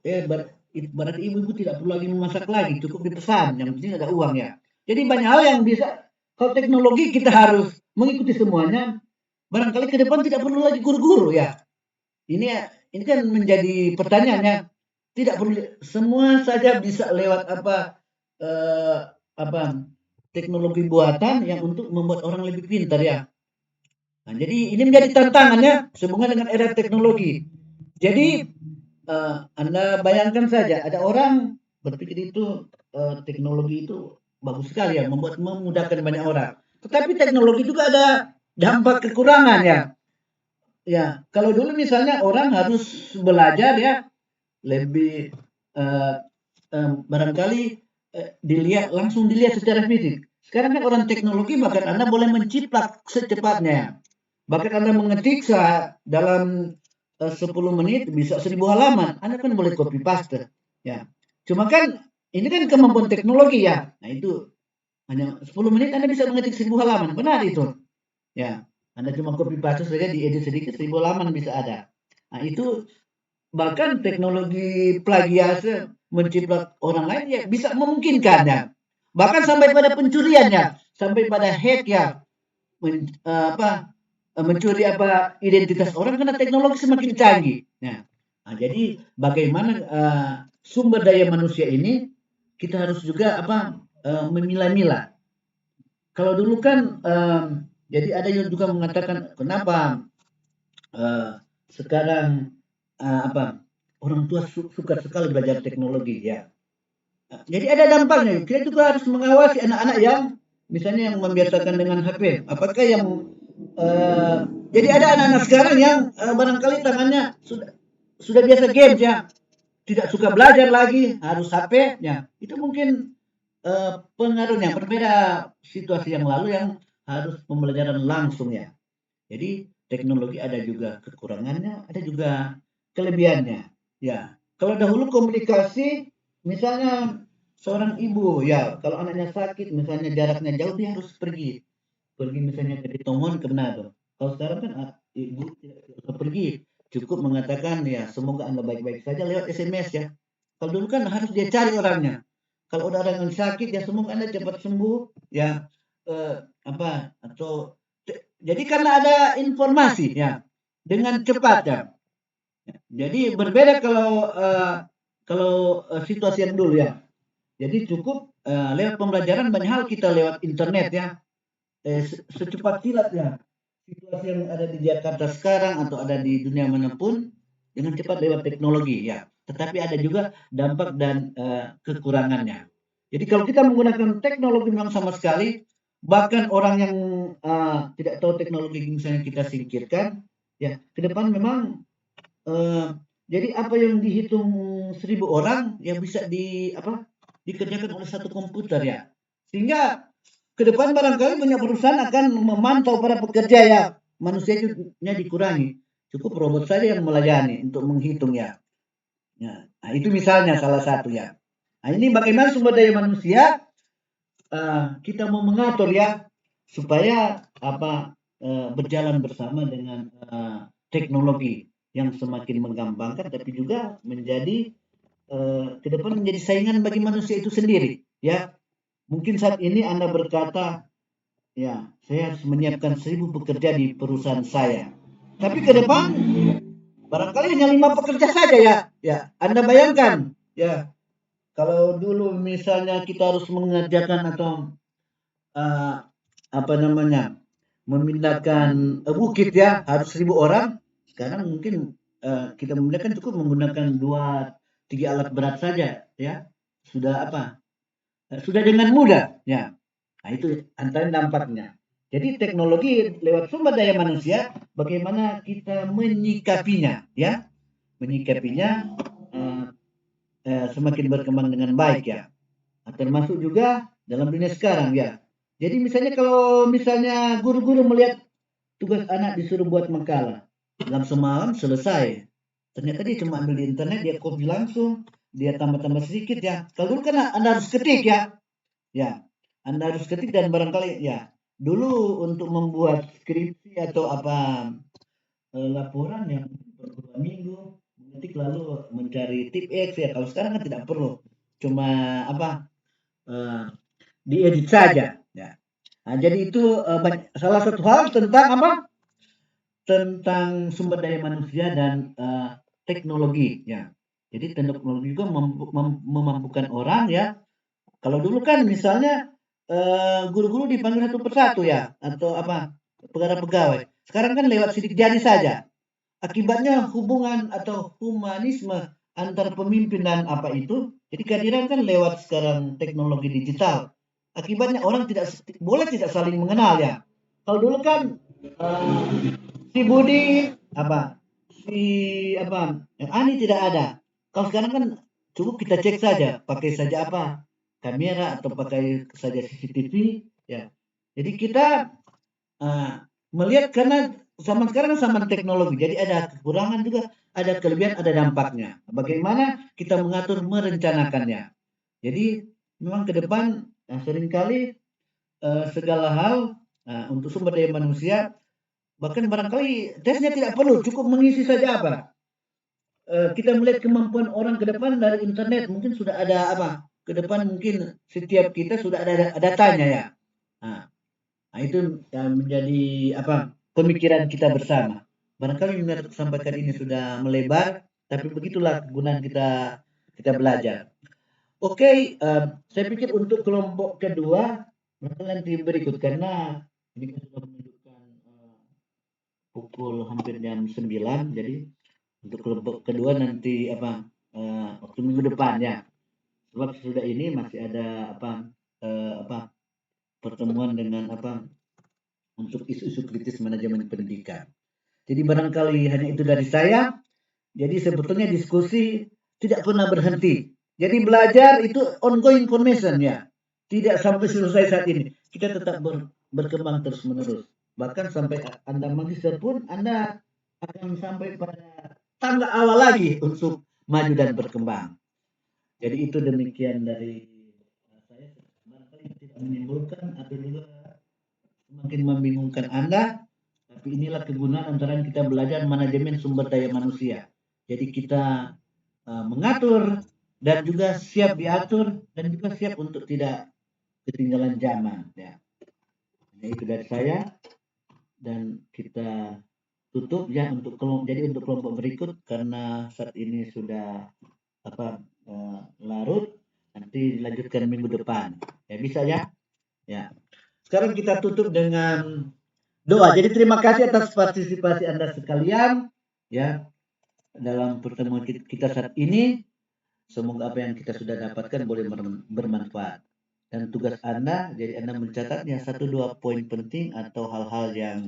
berarti ibu-ibu tidak perlu lagi memasak lagi, cukup dipesan, yang penting ada uang ya. Jadi banyak hal yang bisa, kalau teknologi kita harus mengikuti semuanya, barangkali ke depan tidak perlu lagi guru-guru ya. Ini kan menjadi pertanyaannya, tidak perlu semua saja bisa lewat teknologi buatan yang untuk membuat orang lebih pintar ya. Nah, jadi ini menjadi tantangannya sehubungan dengan era teknologi. Jadi Anda bayangkan saja ada orang berpikir itu teknologi itu bagus sekali ya, memudahkan banyak orang. Tetapi teknologi juga ada dampak kekurangan ya. Ya, kalau dulu misalnya orang harus belajar ya lebih barangkali langsung dilihat secara fisik. Sekarang kan orang teknologi bahkan Anda boleh menciplak secepatnya. Bahkan Anda mengetik dalam 10 menit bisa 1000 halaman. Anda kan boleh copy paste. Ya. Cuma kan ini kan kemampuan teknologi ya. Nah itu hanya 10 menit Anda bisa mengetik 1000 halaman. Benar itu. Ya. Anda cuma copy paste saja, diedit sedikit 1000 halaman bisa ada. Nah itu bahkan teknologi plagiase menciplak orang lain ya bisa memungkinkan ya. bahkan sampai pada pencuriannya, sampai pada hack ya, mencuri identitas orang karena teknologi semakin canggih. Nah, jadi bagaimana sumber daya manusia ini kita harus juga memilah-milah. Kalau dulu kan jadi ada yang juga mengatakan kenapa sekarang orang tua suka sekali belajar teknologi ya. Jadi ada dampaknya. Kita juga harus mengawasi anak-anak yang misalnya yang membiasakan dengan HP. Apakah yang jadi ada anak-anak sekarang yang barangkali tangannya sudah biasa games ya, tidak suka belajar lagi, harus HP ya. Itu mungkin pengaruhnya berbeda situasi yang lalu yang harus pembelajaran langsung ya. Jadi teknologi ada juga kekurangannya, ada juga kelebihannya. Ya, kalau dahulu komunikasi, misalnya seorang ibu ya, kalau anaknya sakit, misalnya jaraknya jauh, dia harus pergi misalnya ke Tomongan ke Manado. Kalau sekarang kan ibu tidak usah pergi, cukup mengatakan ya semoga Anda baik-baik saja lewat SMS ya. Kalau dulu kan harus dia cari orangnya. Kalau udah orang yang sakit ya semoga Anda cepat sembuh ya. Jadi karena ada informasi ya dengan cepat ya. Jadi berbeda kalau situasi yang dulu ya. Jadi cukup lewat pembelajaran banyak hal kita lewat internet ya. Secepat kilat ya. Situasi yang ada di Jakarta sekarang atau ada di dunia manapun dengan cepat lewat teknologi ya. Tetapi ada juga dampak dan kekurangannya. Jadi kalau kita menggunakan teknologi memang sama sekali, bahkan orang yang tidak tahu teknologi misalnya kita singkirkan, ya ke depan memang jadi apa yang dihitung 1.000 orang yang bisa dikerjakan oleh satu komputer ya, sehingga ke depan barangkali banyak perusahaan akan memantau para pekerja ya, manusianya dikurangi, cukup robot saja yang melayani untuk menghitung ya. Nah itu misalnya salah satu ya. Nah ini bagaimana sumber daya manusia kita mau mengatur ya supaya berjalan bersama dengan teknologi yang semakin menggampangkan, tapi juga menjadi ke depan menjadi saingan bagi manusia itu sendiri ya. Mungkin saat ini Anda berkata ya saya harus menyiapkan 1.000 pekerja di perusahaan saya, tapi ke depan barangkali hanya 5 pekerja saja ya. Anda bayangkan ya, kalau dulu misalnya kita harus mengerjakan atau memindahkan bukit ya harus 1.000 orang. Sekarang mungkin kita memindahkan cukup menggunakan 2-3 alat berat saja ya, sudah dengan mudah ya. Nah itu antara dampaknya. Jadi teknologi lewat sumber daya manusia, bagaimana kita menyikapinya ya, semakin berkembang dengan baik ya. Termasuk juga dalam dunia sekarang ya. Jadi misalnya kalau guru-guru melihat tugas anak disuruh buat makalah, dalam semalam selesai. Ternyata dia cuma ambil di internet, dia copy langsung, dia tambah-tambah sedikit ya. Kalau dulu kan Anda harus ketik ya. Ya, Anda harus ketik dan barangkali ya. Dulu untuk membuat skripsi atau laporan yang per 2 minggu, mengetik lalu mencari tip X ya. Kalau sekarang kan tidak perlu, cuma diedit saja ya. Nah, jadi itu salah satu hal tentang sumber daya manusia dan teknologi ya. Jadi teknologi juga memampukan orang ya. Kalau dulu kan misalnya guru-guru dipanggil satu persatu ya, atau pegawai. Sekarang kan lewat sidik jari saja. Akibatnya hubungan atau humanisme antar pemimpin dan jadi kehadiran kan lewat sekarang teknologi digital. Akibatnya orang tidak saling mengenal ya. Kalau dulu kan si Budi yang Ani tidak ada. Kalau sekarang kan cukup kita cek saja, pakai saja kamera atau pakai saja CCTV ya. Jadi kita melihat karena zaman sekarang sama teknologi, jadi ada kekurangan juga, ada kelebihan, ada dampaknya. Bagaimana kita mengatur merencanakannya. Jadi memang ke depan seringkali segala hal untuk sumber daya manusia, bahkan barangkali tesnya tidak perlu, cukup mengisi saja kita melihat kemampuan orang ke depan dari internet, mungkin sudah ada ke depan mungkin setiap kita sudah ada datanya ya. Nah, itu yang menjadi pemikiran kita bersama. Barangkali yang sampaikan ini sudah melebar, tapi begitulah kegunaan kita belajar. Oke, saya pikir untuk kelompok kedua nanti berikut karena ini kan sudah menunjukkan pukul hampir jam 9, jadi untuk kelompok kedua nanti waktu minggu depan ya. Sebab sudah ini masih ada pertemuan dengan untuk isu-isu kritis manajemen pendidikan. Jadi barangkali hanya itu dari saya. Jadi sebetulnya diskusi tidak pernah berhenti. Jadi belajar itu ongoing formation ya. Tidak sampai selesai saat ini. Kita tetap berkembang terus menerus. Bahkan sampai Anda magister pun Anda akan sampai pada tangga awal lagi untuk maju dan berkembang. Jadi itu demikian dari saya. Barangkali tidak menimbulkan atau juga semakin membingungkan Anda, tapi inilah kegunaan antara kita belajar manajemen sumber daya manusia. Jadi kita mengatur dan juga siap diatur dan juga siap untuk tidak ketinggalan zaman. Ya. Itu dari saya dan kita tutup ya untuk kelompok berikut karena saat ini sudah larut, nanti dilanjutkan minggu depan. Ya bisa ya. Ya. Sekarang kita tutup dengan doa. Jadi terima kasih atas partisipasi Anda sekalian ya dalam pertemuan kita saat ini. Semoga apa yang kita sudah dapatkan boleh bermanfaat. Dan tugas Anda, jadi Anda mencatatnya 1-2 poin penting atau hal-hal yang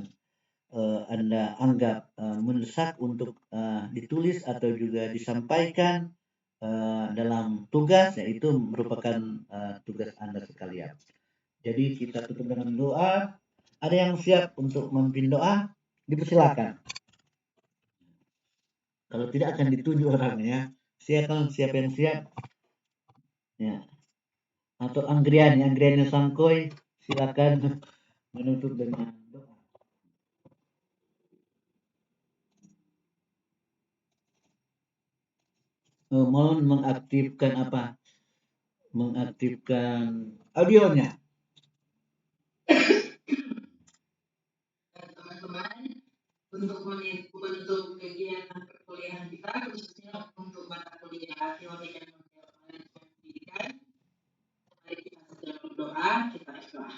Anda anggap mendesak untuk ditulis atau juga disampaikan dalam tugas, yaitu merupakan tugas Anda sekalian. Jadi kita tutup dengan doa. Ada yang siap untuk memimpin doa? Dipersilakan. Kalau tidak akan dituju orangnya. Siapa yang siap? Ya. Atau Anggriani Sangkoy, silakan menutup dengan doa. Mohon mengaktifkan audionya. Teman-teman, untuk menutup kegiatan perkuliahan kita, khususnya untuk mata kuliah teori dan manajemen pendidikan, mari kita segera berdoa, kita ikhlas.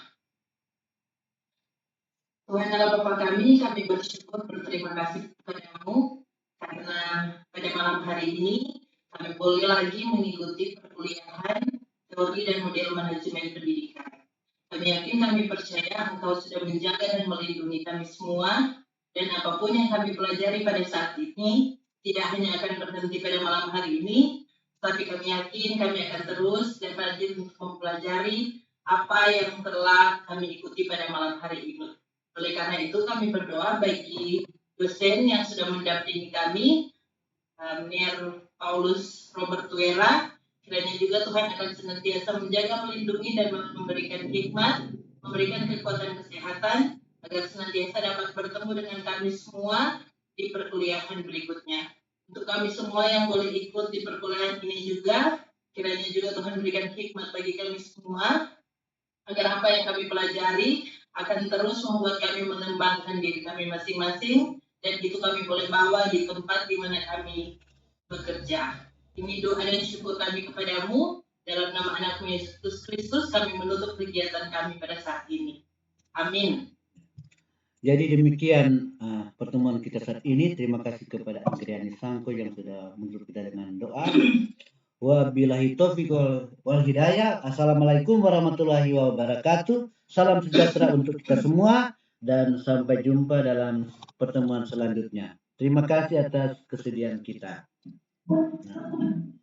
Tuhan Allah Bapa kami bersyukur berterima kasih kepadamu karena pada malam hari ini kami boleh lagi mengikuti perkuliahan teori dan model manajemen pendidikan. Kami yakin, kami percaya Engkau sudah menjaga dan melindungi kami semua, dan apapun yang kami pelajari pada saat ini tidak hanya akan berhenti pada malam hari ini, tapi kami yakin kami akan terus dan rajin untuk mempelajari apa yang telah kami ikuti pada malam hari ini. Oleh karena itu kami berdoa bagi dosen yang sudah mendampingi kami, Mir Paulus Robert Tuera, kiranya juga Tuhan akan senantiasa menjaga, melindungi, dan memberikan hikmat, memberikan kekuatan kesehatan, agar senantiasa dapat bertemu dengan kami semua di perkuliahan berikutnya. Untuk kami semua yang boleh ikut di perkuliahan ini juga, kiranya juga Tuhan berikan hikmat bagi kami semua, agar apa yang kami pelajari akan terus membuat kami mengembangkan diri kami masing-masing, dan itu kami boleh bawa di tempat di mana kami bekerja. Ini doa dan syukur kami kepadamu, dalam nama anakmu Yesus Kristus kami menutup kegiatan kami pada saat ini. Amin. Jadi demikian pertemuan kita saat ini. Terima kasih kepada Anggriani Sangkoy yang sudah menutup kita dengan doa. Wabillahi taufiq wal hidayah. Assalamualaikum warahmatullahi wabarakatuh. Salam sejahtera untuk kita semua dan sampai jumpa dalam pertemuan selanjutnya. Terima kasih atas kesediaan kita. Nah.